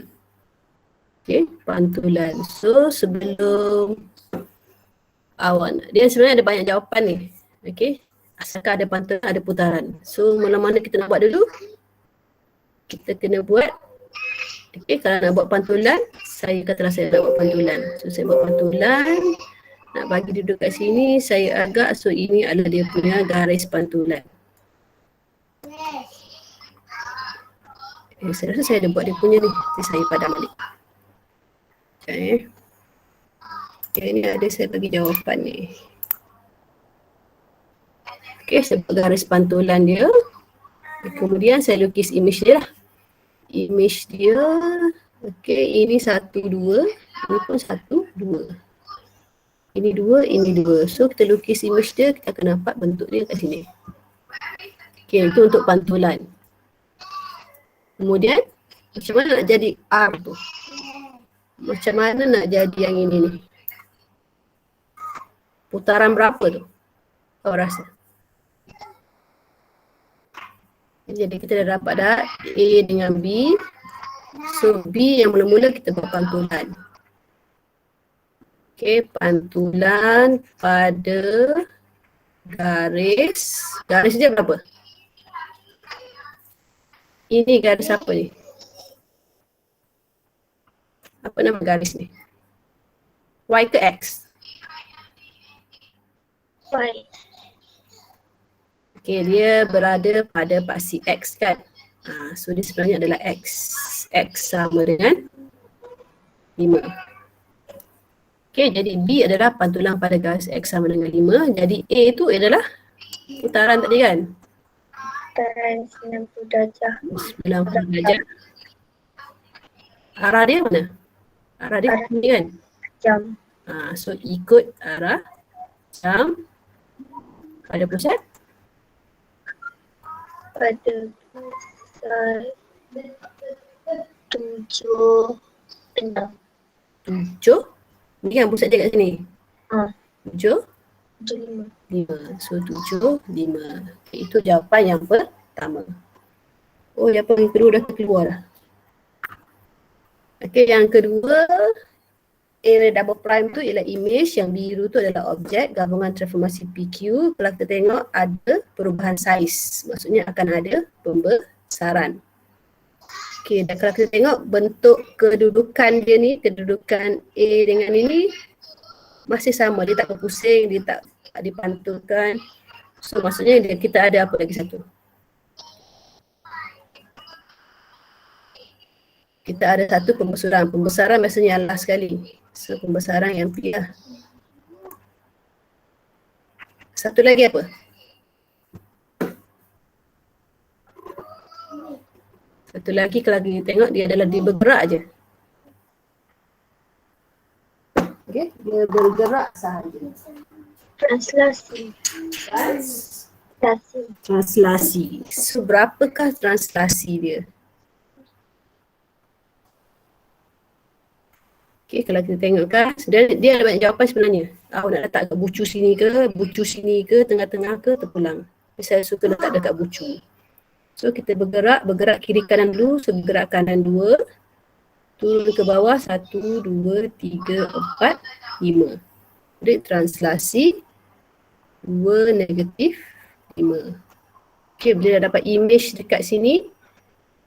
Okey, pantulan. So sebelum awak, dia sebenarnya ada banyak jawapan ni. Okey. Asalkan ada pantulan, ada putaran. So mana-mana kita nak buat dulu? Kita kena buat. Okey, kalau nak buat pantulan, saya katalah saya nak buat pantulan. So saya buat pantulan. Nak bagi duduk kat sini, saya agak. So ini adalah dia punya garis pantulan. Saya rasa saya dah buat dia punya ni. Nanti saya padam balik. Okay. Okay, ni ada saya bagi jawapan ni. Okay, saya buat garis pantulan dia. Kemudian saya lukis image dia lah. Image dia. Okay, ini 1, 2. Ini pun 1, 2. Ini 2, ini 2. So kita lukis image dia, kita akan nampak bentuk dia kat sini. Okay, itu untuk pantulan. Kemudian, macam mana nak jadi R tu? Macam mana nak jadi yang ini ni? Putaran berapa tu? Kau rasa? Jadi kita dah dapat dah A dengan B. So B yang mula-mula kita buat pantulan. Okay, pantulan pada garis. Garis dia berapa? Ini garis apa ni? Apa nama garis ni? Y ke X? Y. Okay, dia berada pada paksi X kan? So dia sebenarnya adalah X. X sama dengan 5. Okay, jadi B adalah pantulan pada garis X sama dengan 5. Jadi A tu adalah putaran tadi kan? Putaran 90 darjah. 90 darjah. Arah dia mana? Arah dia ni kan? Jam. So ikut arah jam pada pusat Pada pusat 7, 6. 7. Ni kan pusat dia kat sini. 7, 7, 5. So 7, 5. Okay, itu jawapan yang pertama. Oh, jawapan yang kedua dah keluar dah. Okay, yang kedua, area double prime tu ialah image, yang biru tu adalah objek gabungan transformasi PQ. Kalau kita tengok ada perubahan saiz, maksudnya akan ada pembesaran. Okay, dan kalau kita tengok bentuk kedudukan dia ni, kedudukan A dengan ini masih sama, dia tak berpusing, dia tak dipantulkan. So maksudnya kita ada apa lagi satu? Kita ada satu pembesaran. Pembesaran biasanya last sekali. So pembesaran yang P lah. Satu lagi apa? Satu lagi kalau kita tengok dia adalah dia bergerak je. Okay, dia bergerak sahaja. Translasi. Translasi. So berapakah translasi dia? Okay, kalau kita tengok kan, dia ada banyak jawapan sebenarnya. Awak nak letak kat bucu sini ke, tengah-tengah ke, terpulang. Tapi saya suka letak dekat bucu. So kita bergerak kiri kanan dulu, so bergerak kanan 2. Turun ke bawah 1, 2, 3, 4, 5. Jadi translasi 2 negatif 5. Okay, bila dah dapat image dekat sini,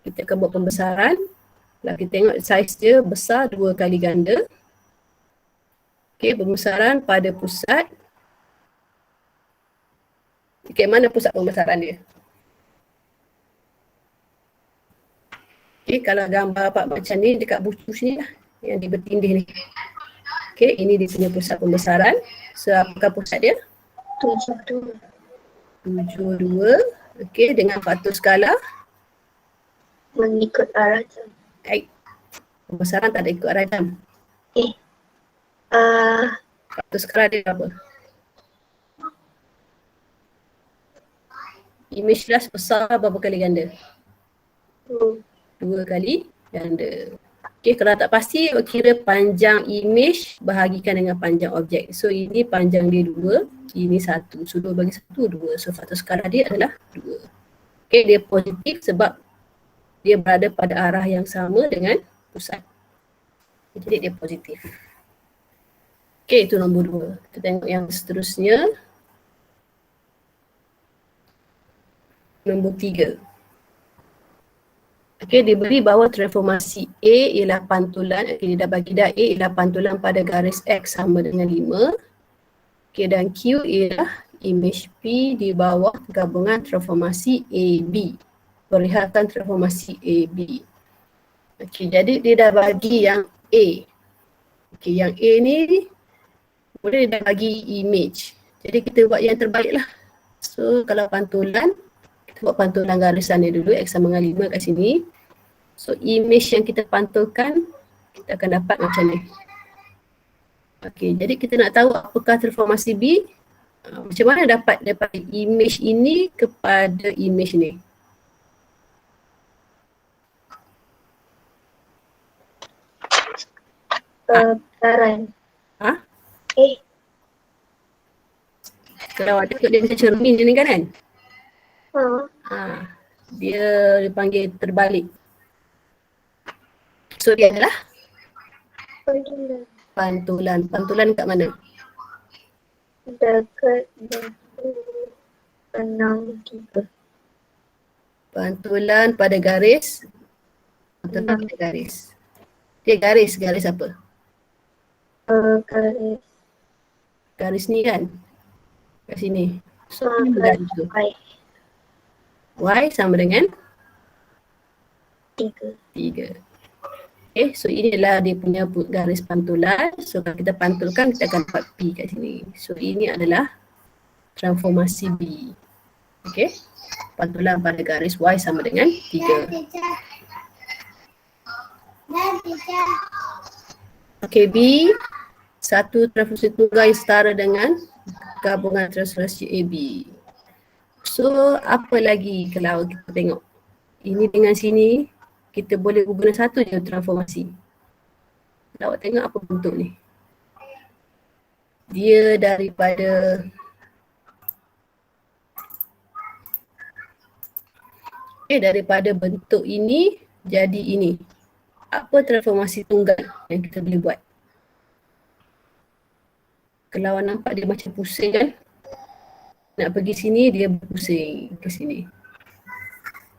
kita akan buat pembesaran. Kalau kita tengok saiz dia besar 2 kali ganda. Okay, pembesaran pada pusat. Okay, mana pusat pembesaran dia? Okay, kalau gambar apa macam ni dekat buku sini lah, yang dia bertindih ni. Okay, ini dia punya pusat pembesaran. So, apakah pusat dia? 7, 72. Okay, dengan faktor skala. mengikut arah jam. Baik. Pembesaran tak ada ikut arah jam. Okay. Ah, Faktor skala dia apa? Image flash besar berapa kali ganda? 2. 2 kali ganda. Okay, kalau tak pasti, kira panjang image bahagikan dengan panjang objek. So, ini panjang dia 2, ini 1. So, 2 bagi 1, 2. So, faktor skala dia adalah 2. Okay, dia positif sebab dia berada pada arah yang sama dengan pusat. Jadi, dia positif. Okay, itu nombor 2. Kita tengok yang seterusnya. Nombor 3. Okay, diberi bahawa transformasi A ialah pantulan, okay, dia dah bagi dah A ialah pantulan pada garis X sama dengan 5. Okay, dan Q ialah image P di bawah gabungan transformasi AB. Perlihatkan transformasi AB. Okay, jadi dia dah bagi yang A. Okay, yang A ni boleh dia dah bagi image. Jadi kita buat yang terbaik lah. So, kalau pantulan, kita buat pantulan garisan dia dulu, X sama dengan 5 kat sini. So, image yang kita pantulkan, kita akan dapat macam ni. Okey, jadi kita nak tahu apakah transformasi B. Macam mana dapat image ini kepada image ni? Putaran. Ha? Eh, Kalau ada dia macam cermin je ni kan? ha. Dia dipanggil terbalik. So, dia adalah Pantulan. pantulan. Pantulan kat mana? Dekat 6-3. Pantulan pada garis. Pantulan pada garis. Dia garis apa? Garis. Garis ni kan? Kat sini. So, Garis tu. Y. Y sama dengan 3. 3. Okay, so inilah dia punya garis pantulan. So kalau kita pantulkan, kita akan dapat P kat sini. So ini adalah transformasi B. Okay, pantulan pada garis Y sama dengan 3. Okay, B. Satu transformasi tunggal yang setara dengan gabungan transformasi AB. So apa lagi kalau kita tengok? Ini dengan sini, kita boleh guna satu je transformasi. Awak tengok apa bentuk ni. Dia daripada daripada bentuk ini jadi ini. Apa transformasi tunggal yang kita boleh buat? Kalau awak nampak dia macam pusing kan? Nak pergi sini, dia berpusing ke sini.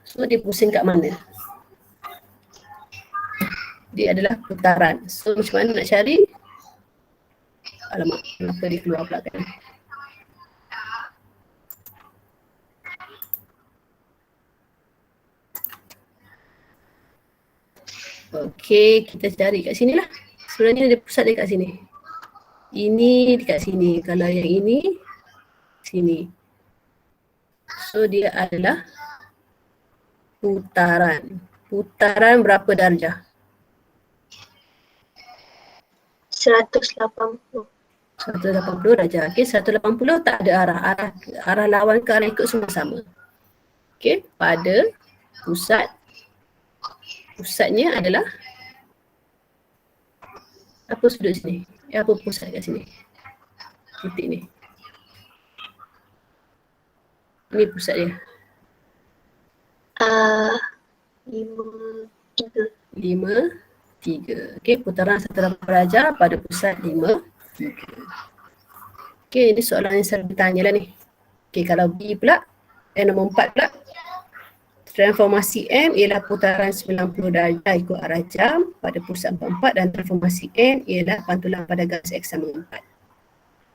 So dia pusing kat mana? Dia adalah putaran. So macam mana nak cari? Alamak, kenapa dia keluar pula kan? Okey, kita cari kat sini lah. Sebenarnya dia pusat dia kat sini. Ini dekat sini. Kalau yang ini, sini. So dia adalah putaran. Putaran berapa darjah? 180. 180 darjah. Okey, 180 tak ada arah. Arah lawan ke arah ikut semua sama. Okey, pada pusatnya adalah apa sudut sini? Apa pusat kat sini? Titik ni. Ini pusat dia. 5-3. 5-3. Okey, putaran 180 darjah pada pusat 5-3. Okey, ini soalan yang saya bertanya lah ni. Okey, kalau B pula, nombor 4 pula. Transformasi M ialah putaran 90 darjah ikut arah jam pada pusat 44 dan transformasi N ialah pantulan pada garis X sama 4.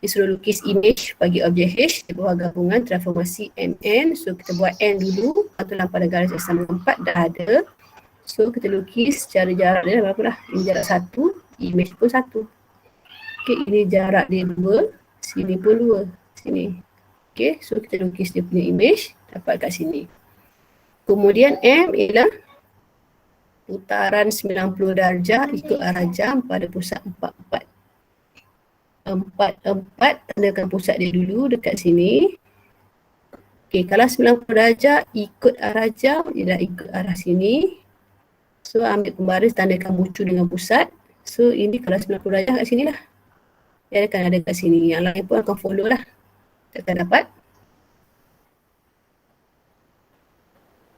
Disuruh lukis image bagi objek H di bawah gabungan transformasi MN. So kita buat N dulu, pantulan pada garis X sama 4 dah ada. So kita lukis secara jarak dia berapa lah? Ini jarak 1, image pun 1. Okay, ini jarak dia 2, sini pun 2, sini. Okay, so kita lukis dia punya image, dapat kat sini. Kemudian M ialah putaran 90 darjah ikut arah jam pada pusat 44. 44, tandakan pusat dia dulu dekat sini. Okey, kalau 90 darjah ikut arah jam, dia dah ikut arah sini. So, ambil pembaris, tandakan bucu dengan pusat. So, ini kalau 90 darjah kat sini lah. Dia akan ada kat sini. Yang lain pun akan follow lah. Kita akan dapat.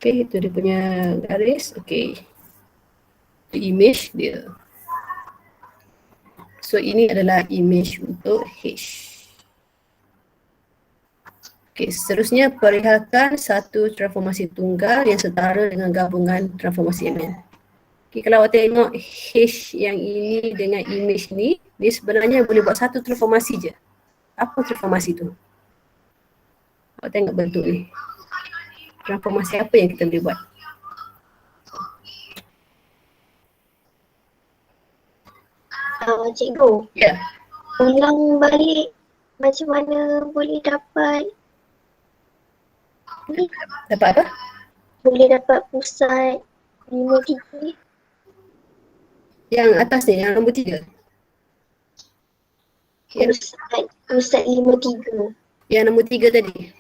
Okey, itu dia punya garis. Okey. Itu image dia. So, ini adalah image untuk H. Okey, seterusnya perihalkan satu transformasi tunggal yang setara dengan gabungan transformasi MN. Okey, kalau awak tengok H yang ini dengan image ni, dia sebenarnya boleh buat satu transformasi je. Apa transformasi tu? Awak tengok bentuk ni. Transformasi apa yang kita boleh buat? Cikgu, Ya, ulang balik macam mana boleh dapat ni? dapat apa? Boleh dapat pusat 53 ni? Yang atas ni, yang nombor 3. Pusat 53. Yang nombor 3 tadi.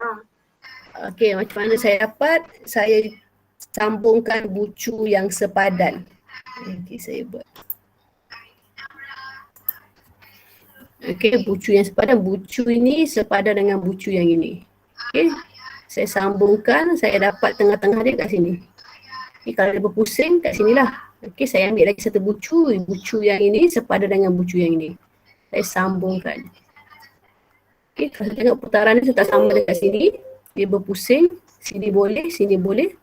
Ah. Okey, macam mana saya dapat? Saya sambungkan bucu yang sepadan. Okey, saya buat. Okey, bucu yang sepadan. Bucu ini sepadan dengan bucu yang ini. Okey, saya sambungkan, saya dapat tengah-tengah dia kat sini. Okey, kalau dia berpusing kat sinilah. Okey, saya ambil lagi satu bucu. Bucu yang ini sepadan dengan bucu yang ini. Saya sambungkan. Okey, kalau saya tengok putaran ni saya tak sama dekat sini. Dia berpusing. Sini boleh.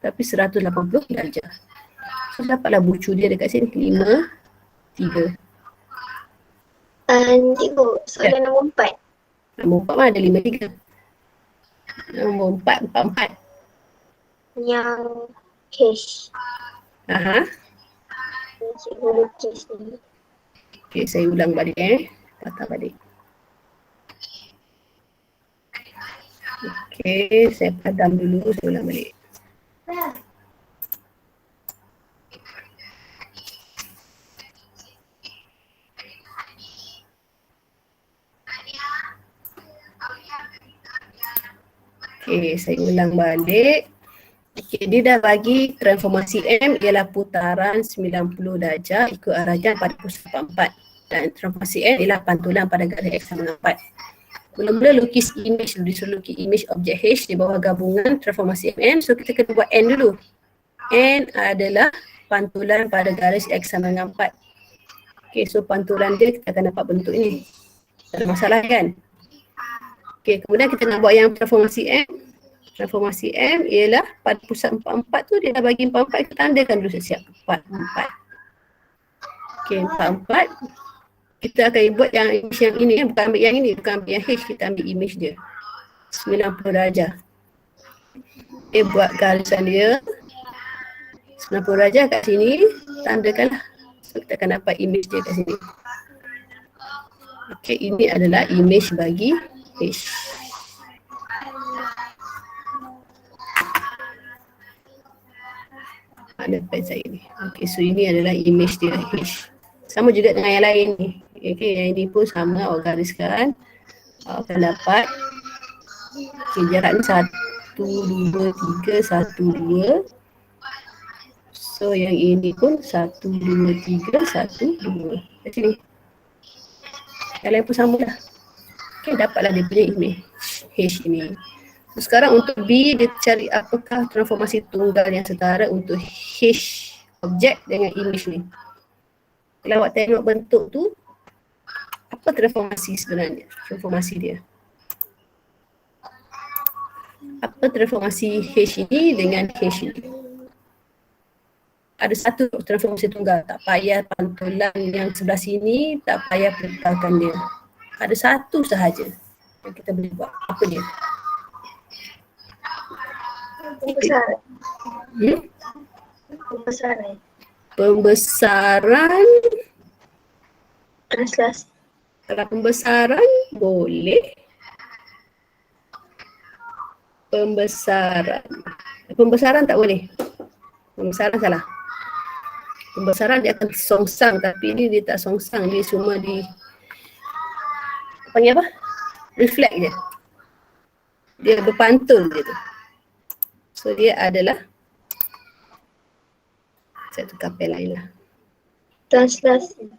Tapi 180 darjah. So, dapatlah bucu dia dekat sini. 5, 3. Cikgu, soalan nombor 4. Nombor 4 mana ada 5, 3. Nombor 4, 4. Yang H. Aha. Cikgu lukis ni. Okey, saya ulang balik patah balik. Okey, saya padam dulu, saya ulang balik. Okey, saya ulang balik. Okey, dia dah bagi transformasi M ialah putaran 90 darjah ikut arah jam pada pusat 44. Dan transformasi N ialah pantulan pada garis X sama dengan 4. Mula-mula lukis image dulu, disuruh lukis image objek H di bawah gabungan transformasi MM. So kita kena buat N dulu. N adalah pantulan pada garis X sama dengan 4. Okey, so pantulan dia kita akan dapat bentuk ini. Tak ada masalah kan? Okey, kemudian kita nak buat yang transformasi M. Transformasi M ialah pada pusat 44 tu dia dah bagi 44, kita tandakan dulu siap-siap. 44. Okey, 44. Kita akan buat yang image yang ini, bukan ambil yang ini, bukan ambil yang H, kita ambil image dia. 90 darjah. Okay, buat garisan dia. 90 darjah kat sini, tandakanlah. So kita akan dapat image dia kat sini. Okey, ini adalah image bagi H. Ada pen saya ni. Okey, so ini adalah image dia H. Sama juga dengan yang lain ni. Okey, yang ini pun sama, awak gariskan. Awak akan dapat. Okey, jarak ni 1, 2, 3, 1, 2. So yang ini pun 1, 2, 3, 1, 2. Kat sini. Yang lain pun sama lah. Okey, dapatlah dia punya image H ini. So, sekarang untuk B, dia cari apakah transformasi tunggal yang setara untuk H objek dengan image ni. Kalau awak tengok bentuk tu, apa transformasi sebenarnya? Transformasi dia. Apa transformasi H ini dengan H ini? Ada satu transformasi tunggal. Tak payah pantulan yang sebelah sini, tak payah putarkan dia. Ada satu sahaja yang kita boleh buat. Apa dia? Pembesaran. Pembesaran. Translasi. Kalau pembesaran boleh. Pembesaran tak boleh. Pembesaran salah. Pembesaran dia akan songsang, tapi ini dia tak songsang, dia cuma panggil apa? Reflect je. Dia berpantul je tu. So dia adalah, saya tukar pen lain lah. Translasi.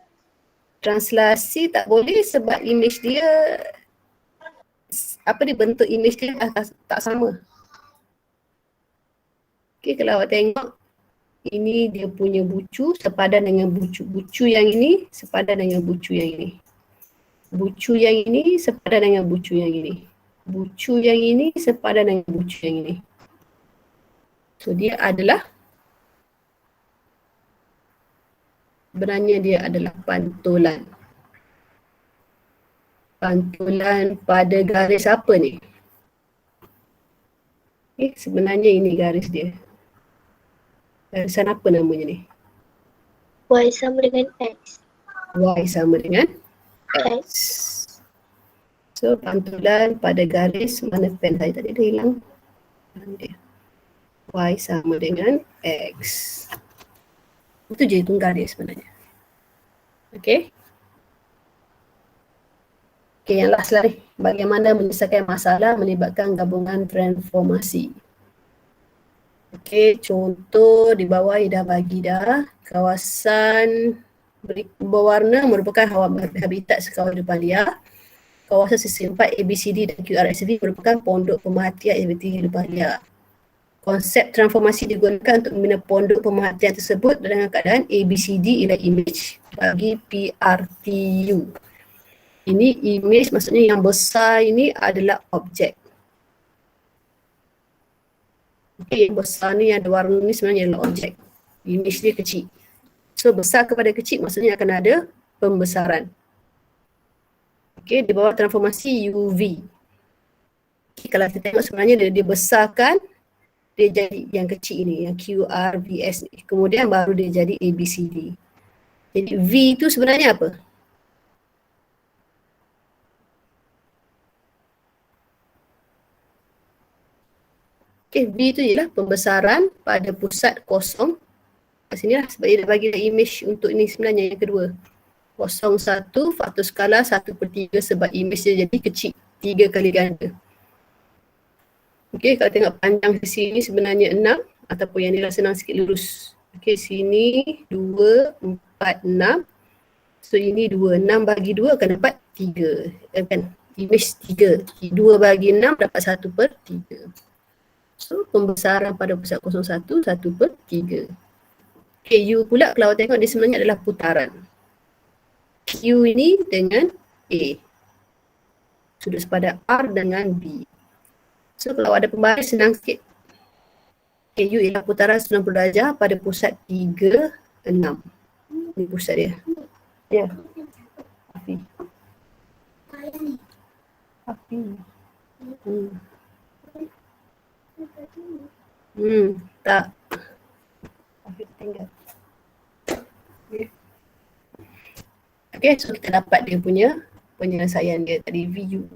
Translasi tak boleh sebab image dia, apa dia, bentuk image dia tak sama. Okay, kalau awak tengok, ini dia punya bucu sepadan dengan bucu yang ini sepadan dengan bucu yang ini. Bucu yang ini sepadan dengan bucu yang ini. Bucu yang ini sepadan dengan bucu yang ini. So dia adalah, sebenarnya dia adalah pantulan. Pantulan pada garis apa ni? Sebenarnya ini garis dia. Garisan apa namanya ni? Y sama dengan X. Y sama dengan X. So pantulan pada garis, mana pen saya tadi dah hilang. Dia. Y sama dengan X. Itu je tunggal dia sebenarnya. Okay. Okay, yang last lah ni. Bagaimana menyelesaikan masalah melibatkan gabungan transformasi. Okay, contoh di bawah dah bagi dah. Kawasan berwarna merupakan habitat sekawal hidupan liar. Kawasan sisi 4 ABCD dan QRSV merupakan pondok pemerhatian aktiviti hidupan liar. Konsep transformasi digunakan untuk membina pondok pemerhatian tersebut dengan keadaan ABCD ialah image bagi PRTU. Ini image, maksudnya yang besar ini adalah objek. Okay, yang besar ni, yang ada warna ni sebenarnya adalah objek. Image dia kecil. So besar kepada kecil maksudnya akan ada pembesaran. Okay, di bawah transformasi UV. Okay, kalau kita tengok sebenarnya dia besarkan, dia jadi yang kecil ini, yang QRVS ni. Kemudian baru dia jadi ABCD. Jadi V itu sebenarnya apa? Okay, V itu ialah pembesaran pada pusat kosong. Kat sini lah sebab dia dah bagi image untuk ini sebenarnya yang kedua. 0,1 faktor skala 1/3 sebab image dia jadi kecil, 3 kali ganda. Okay, kalau tengok panjang di sini sebenarnya 6 ataupun yang ni senang sikit lurus. Okay, sini 2, 4, 6. So ini 2, 6 bagi 2 akan dapat 3. Kan? Image 3. 2 bagi 6 dapat 1/3. So pembesaran pada pusat 01 1/3. Okay, U pula kalau awak tengok dia sebenarnya adalah putaran. Q ini dengan A. Sudut sepadan R dengan B. So kalau ada pembaris senang sikit. Okay, U ialah putaran 90 darjah pada pusat 3, 6. Ini pusat dia. Ya. Api. Api. Tak. Api tinggal. Okay, so kita dapat dia punya penyelesaian dia tadi VU.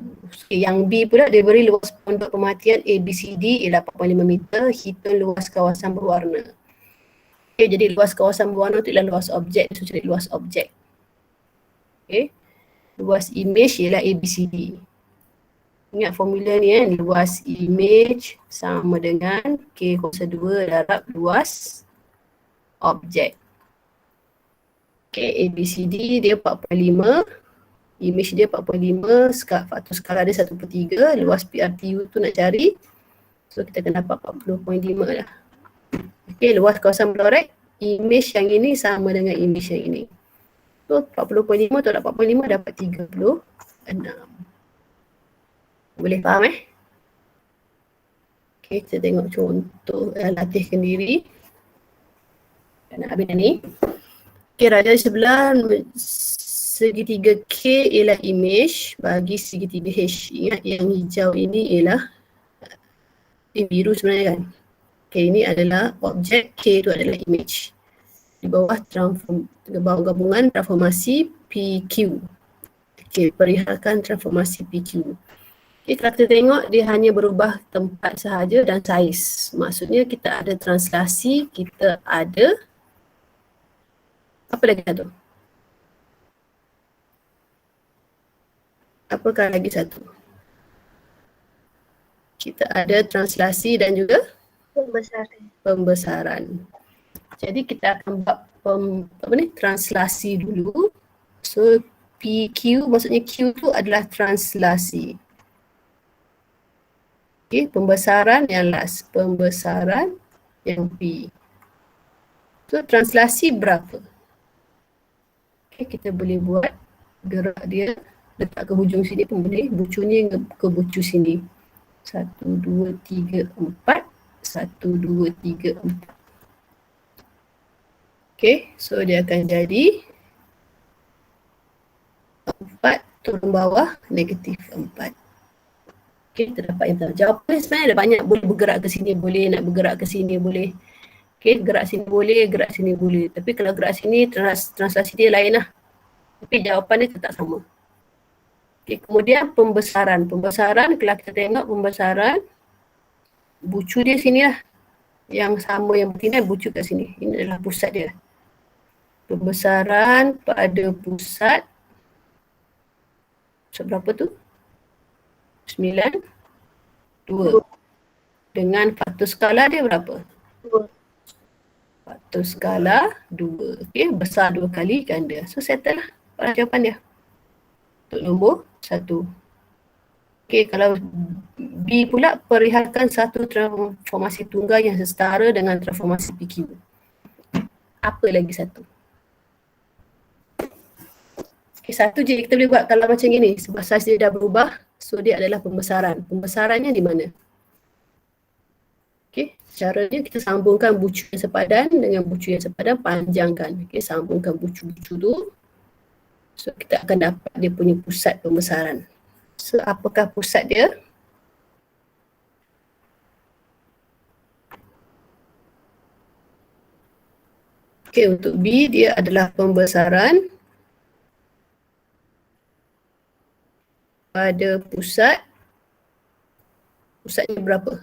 Okay, yang B pula dia beri luas pondok pemerhatian ABCD ialah 4.5 meter, hitung luas kawasan berwarna. Okay, jadi luas kawasan berwarna itu ialah luas objek, so cari luas objek. Okay, luas image ialah ABCD. Ingat formula ni luas image sama dengan K+2 darab luas objek. Okay, ABCD dia 4.5, image dia 4.5, faktor skala dia 1/3, luas PRTU tu nak cari. So kita kena dapat 40.5 lah. Okay, luas kawasan blorek, image yang ini sama dengan image yang ini. So 40.5 tolak 4.5 dapat 36. Boleh faham Okay, kita tengok contoh latihkan diri. Dan habis ni. Okay, raja sebelah segitiga K ialah image bagi segitiga H. Ingat yang hijau ini ialah biru sebenarnya kan. Okay, ini adalah objek, K itu adalah image. Di bawah gabungan transformasi PQ. Okay, perihalkan transformasi PQ. Okay, kalau kita tengok dia hanya berubah tempat sahaja dan saiz. Maksudnya kita ada translasi, kita ada Apa lagi satu? Apakah lagi satu? Kita ada translasi dan juga Pembesaran. pembesaran. Jadi kita akan buat translasi dulu. So PQ maksudnya Q tu adalah translasi. Okay, pembesaran yang last, pembesaran yang P. So translasi berapa? Okay, kita boleh buat gerak dia, letak ke hujung sini pun boleh, bucunya ke bucu sini. 1, 2, 3, 4. 1, 2, 3, 4. Okay, so dia akan jadi 4 turun bawah negatif 4. Okay, kita dapat yang tahu. Jawapan sebenarnya ada banyak. Boleh bergerak ke sini, boleh nak bergerak ke sini, boleh. Okay, gerak sini boleh, gerak sini boleh. Tapi kalau gerak sini, translasi dia lain lah. Tapi jawapan dia tetap sama. Okay, kemudian pembesaran. Pembesaran, kalau kita tengok pembesaran, bucu dia sini lah. Yang sama yang bertindak, bucu kat sini. Ini adalah pusat dia. Pembesaran pada pusat. Pusat berapa tu? 9, 2. Dengan faktor skala dia berapa? 2. Faktor skala 2. Okay, besar 2 kali ganda. So settle lah jawapan dia. Untuk nombor 1. Okay, kalau B pula, perihalkan satu transformasi tunggal yang setara dengan transformasi PQ. Apa lagi satu? Okay, satu je kita boleh buat kalau macam gini. Sebab saiz dia dah berubah, so dia adalah pembesaran. Pembesarannya di mana? Okay, caranya kita sambungkan bucu yang sepadan dengan bucu yang sepadan, panjangkan. Okay, sambungkan bucu-bucu tu. So kita akan dapat dia punya pusat pembesaran. So apakah pusat dia? Okay, untuk B dia adalah pembesaran pada pusat. Pusatnya berapa?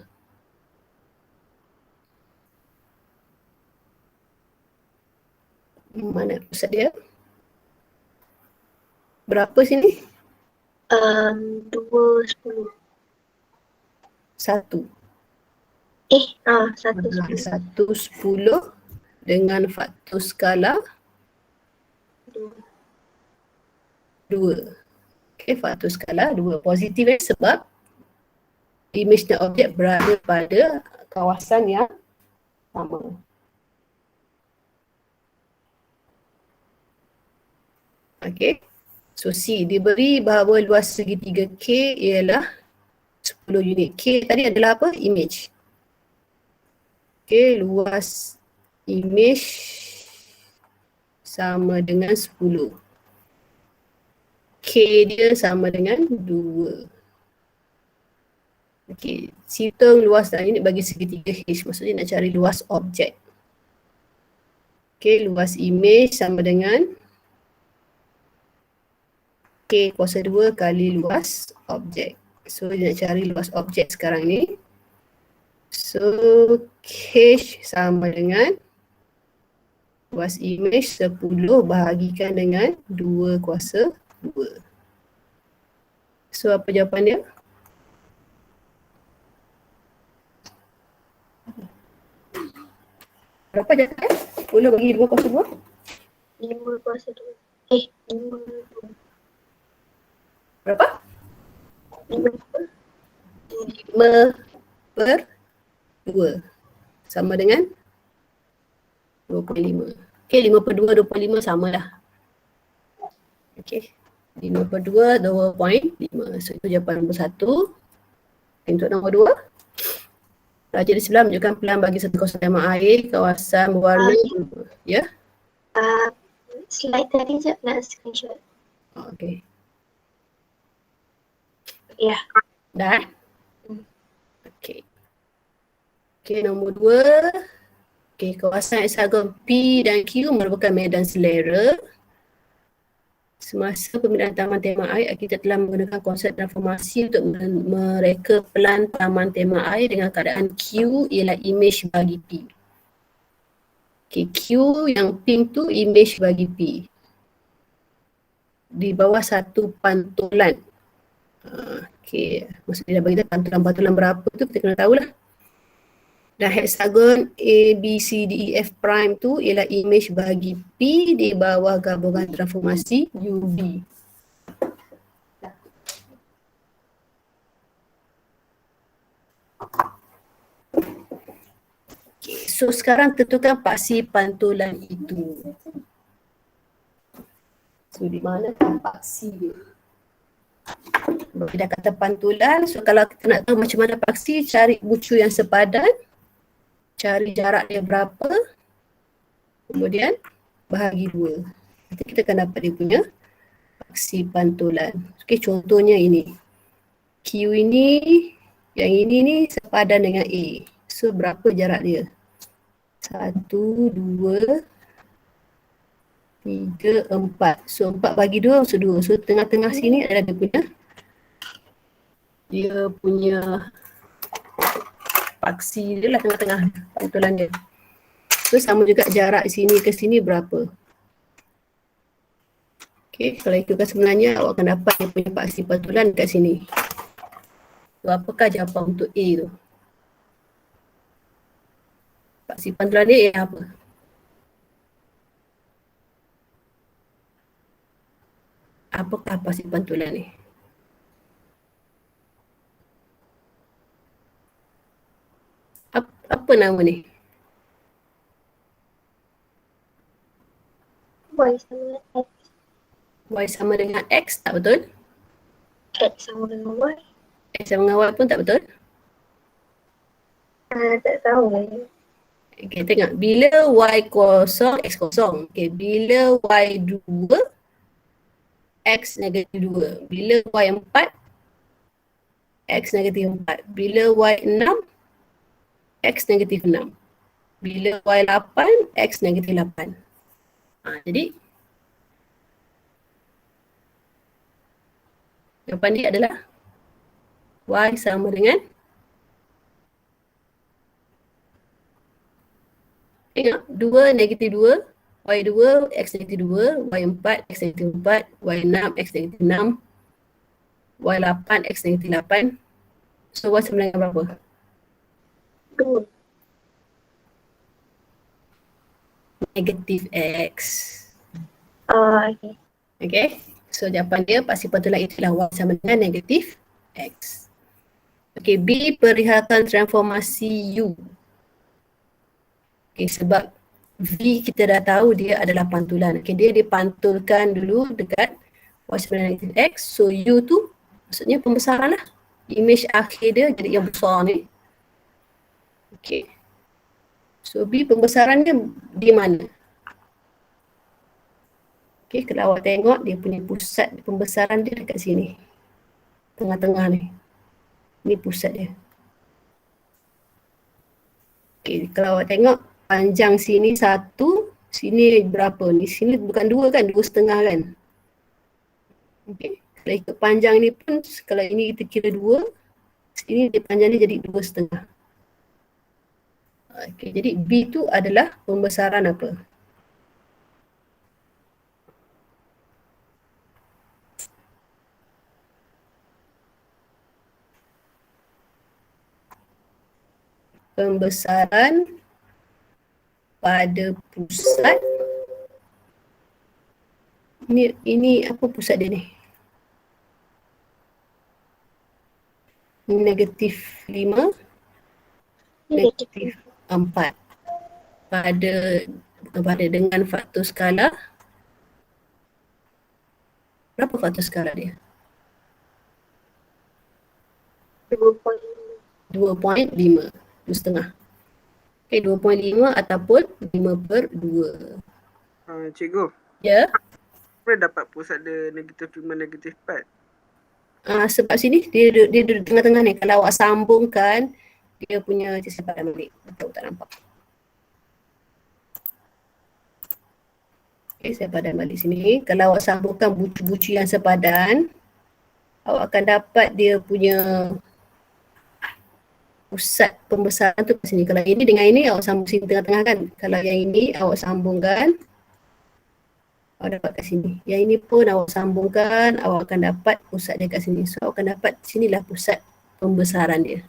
Mana pusat dia? Berapa sini? 2, 10. 1. 1, 10. 1, 10 dengan faktor skala 2. Okay, faktor skala 2. Positif sebab image dan objek berada pada kawasan yang sama. Okay. So C diberi bahawa luas segitiga K ialah 10 unit. K tadi adalah apa? Image. Okay, luas image sama dengan 10. K dia sama dengan 2. Okay, hitung luas dalam unit bagi segitiga H. Maksudnya nak cari luas objek. Okay, luas image sama dengan K kuasa 2 kali luas objek. So dia nak cari luas objek sekarang ni. So H sama dengan luas image 10 bahagikan dengan 2 kuasa 2. So apa jawapan dia? Berapa jawapan? 10 bagi 2 kuasa 2? 5 kuasa 2. 5. Berapa? 5. 5 per 2 sama dengan 25. Okay, 5 per 2, 25 sama lah. Okay, 5 per 2, 2.5. So itu jawapan nombor 1. Untuk nombor 2, raja di sebelah menunjukkan pelan bagi satu kawasan tema air, kawasan berwarna. Ya? Slide tadi je nak screenshot. Okay. Ya. Dah? Okay. Okay, nombor 2. Okay, kawasan heksagon P dan Q merupakan medan selera. Semasa pemindahan taman tema air, arkitek telah menggunakan konsep transformasi untuk mereka pelan taman tema air dengan keadaan Q ialah image bagi P. Okay, Q yang pink tu image bagi P. Di bawah satu pantulan. Okay, maksudnya dia bagi kita pantulan-pantulan berapa tu kita kena tahulah. Dan hexagon A, B, C, D, E, F prime tu ialah image bagi P di bawah gabungan transformasi UV. Okay, so sekarang tentukan paksi pantulan itu. So di mana paksi dia? Bila kata pantulan, so kalau kita nak tahu macam mana paksi, cari bucu yang sepadan, cari jarak dia berapa, kemudian bahagi 2. Nanti kita akan dapat dia punya paksi pantulan. Okay, contohnya ini. Q ini, yang ini ni sepadan dengan A. So berapa jarak dia? 1, 2, 3, 4. So 4 bagi 2, so 2. So tengah-tengah sini adalah dia punya paksi dia lah, tengah-tengah pantulan dia. So sama juga jarak sini ke sini berapa. Okay, kalau ikutkan sebenarnya awak akan dapat dia punya paksi pantulan dekat sini. So apakah jawapan untuk A tu? Paksi pantulan dia ialah apa? Apakah paksi pantulan ni? Apa nama ni? Y sama X. Y sama dengan X, tak betul? X sama dengan Y. X sama dengan Y pun tak betul? Tak tahu. Okay, tengok. Bila Y kosong, X kosong. Okay, bila Y 2, X negatif 2. Bila Y 4, X negatif 4. Bila Y 6, X negatif 6. Bila Y 8, X negatif 8. Jadi, jawapan dia adalah Y sama dengan, tengok, 2 negatif 2, Y2, X negatif 2, Y4, X negatif 4, Y6, X negatif 6, Y8, X negatif 8. So Y sama dengan berapa? 2. Negatif X. Okay. Okay, so jawapan dia paksi pantulan itulah Y sama dengan negatif X. Okay, B perihalkan transformasi U. Okay, sebab V kita dah tahu dia adalah pantulan. Okay, dia dipantulkan dulu dekat Y sama dengan negatif X. So U tu maksudnya pembesaran lah. Image akhir dia jadi yang besar ni. Okay. So B pembesarannya di mana? Okay, kalau awak tengok dia punya pusat pembesaran dia dekat sini. Tengah-tengah ni. Ni pusat dia. Okay, kalau awak tengok panjang sini 1, sini berapa ni? Sini bukan 2 kan? 2,5 kan? Okay, kalau ikut panjang ni pun, kalau ini kita kira 2, sini dia panjang dia jadi 2,5. Okay, jadi B tu adalah pembesaran apa? Pembesaran pada pusat. Ini apa pusat dia ni? Negatif 5, negatif 4. Pada dengan faktor skala. Berapa faktor skala dia? 2.5. 2,5. Okay, 2.5 ataupun 5/2. Cikgu, Ya. boleh dapat pusat dia negatif 5, negatif 4? Sebab sini dia duduk tengah-tengah ni. Kalau awak sambungkan, dia punya sepadan balik. Betul tak nampak? Okay, saya padan balik sini. Kalau awak sambungkan bucu-bucu yang sepadan, awak akan dapat dia punya pusat pembesaran tu kat sini. Kalau ini dengan ini awak sambung sini tengah-tengah kan. Kalau yang ini awak sambungkan, awak dapat kat sini. Yang ini pun awak sambungkan, awak akan dapat pusat dia kat sini. So awak akan dapat sinilah pusat pembesaran dia.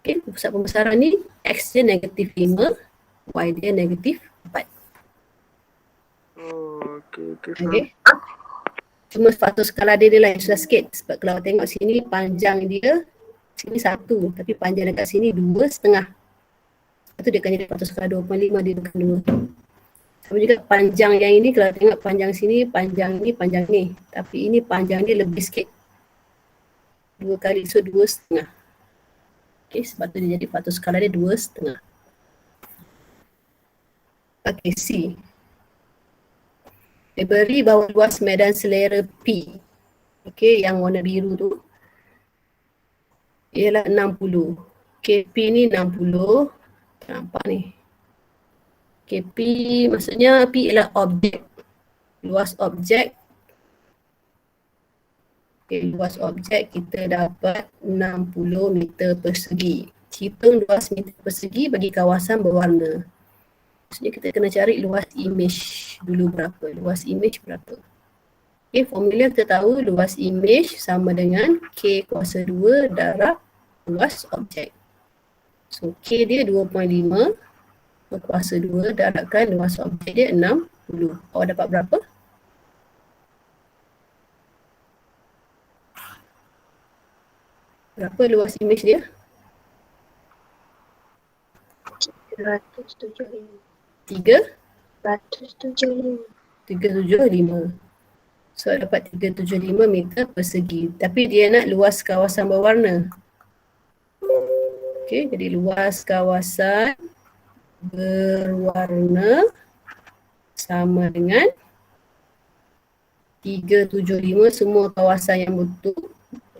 Okay, pusat pembesaran ni X dia negatif 5, Y dia negatif 4. Oh, okey, faham. Okay. Cuma faktor skala dia lain susah sikit. Sebab kalau awak tengok sini panjang dia, sini 1, tapi panjang dekat sini 2,5. Lepas tu dia akan jadi faktor skala 2.5, dia bukan 2. Sama juga panjang yang ini, kalau tengok panjang sini, panjang panjang ni. Tapi ini panjang dia lebih sikit. 2 kali, so 2,5. Okay, sebab tu dia jadi faktor skala dia 2,5. Okay, C. Dia beri bahawa luas medan selera P. Okay, yang warna biru tu. Ialah 60. Okay, P ni 60. Nampak ni. Okay, P maksudnya P ialah objek. Luas objek. Okay, luas objek kita dapat 60 meter persegi. Hitung luas meter persegi bagi kawasan berwarna. Maksudnya kita kena cari luas image dulu berapa. Luas image berapa. Okay, formula kita tahu luas image sama dengan K kuasa 2 darab luas objek. So K dia 2.5 kuasa 2 darabkan luas objek dia 60. Awak dapat berapa? Berapa luas image dia? 175. 3? 175. 375. So dapat 375 meter persegi. Tapi dia nak luas kawasan berwarna. Okey, jadi luas kawasan berwarna sama dengan 375 semua kawasan yang betul.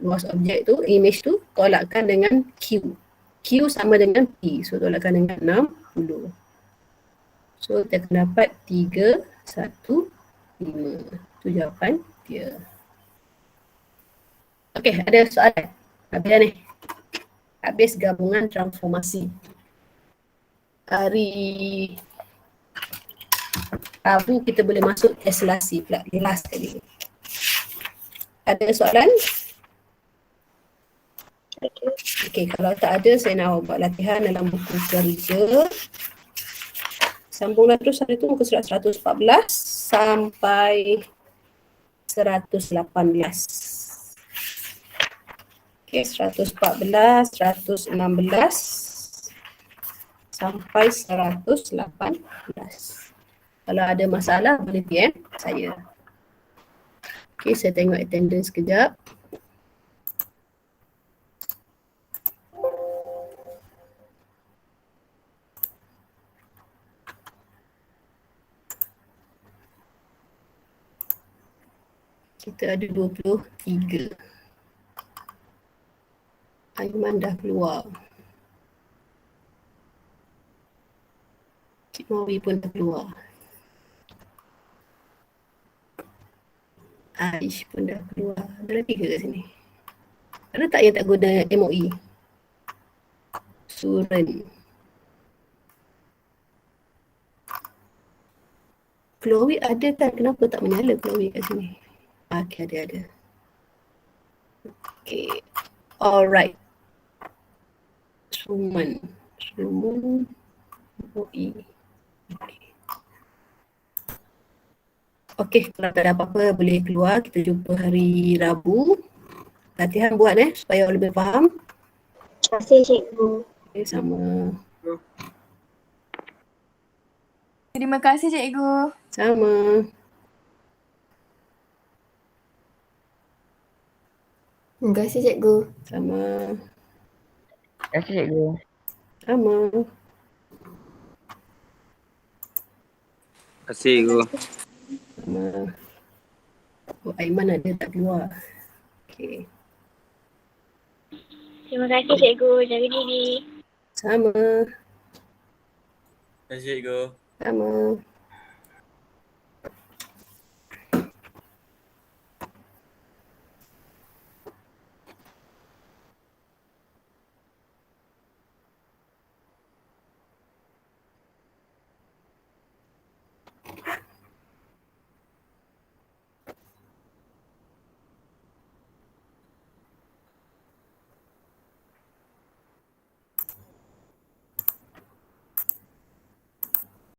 Luas objek tu, image tu tolakkan dengan Q. Q sama dengan P. So tolakkan dengan 60. So kita akan dapat 315. Itu jawapan dia. Okey, ada soalan? Habis dah ni. Habis gabungan transformasi. Hari Rabu kita boleh masuk eskalasi pula. Last kali. Ada soalan? Okey, kalau tak ada saya nak awak buat latihan dalam buku kerja. Sambunglah terus hari tu muka surat 114 sampai 118. Okey, 114, 116 sampai 118. Kalau ada masalah boleh PM saya. Okey, saya tengok attendance kejap. Kita ada 23. Aiman dah keluar. Cik Mawi pun dah keluar. Aish pun dah keluar. Ada lagi ke kat sini? Ada tak yang tak guna MOE? Suren. Chloe ada kan? Kenapa tak menyala Chloe kat sini? Okay, ada. Okay. Alright. Suman MOE. Okay, kalau tak ada apa-apa boleh keluar. Kita jumpa hari Rabu. Latihan buat supaya awak lebih faham. Terima kasih cikgu. Okay, sama. Terima kasih cikgu. Sama. Terima kasih cikgu. Sama. Terima kasih cikgu. Sama. Terima kasih cikgu. Sama. Oh, Aiman ada tak keluar. Okay. Terima kasih cikgu. Jaga diri. Sama. Terima kasih cikgu. Sama.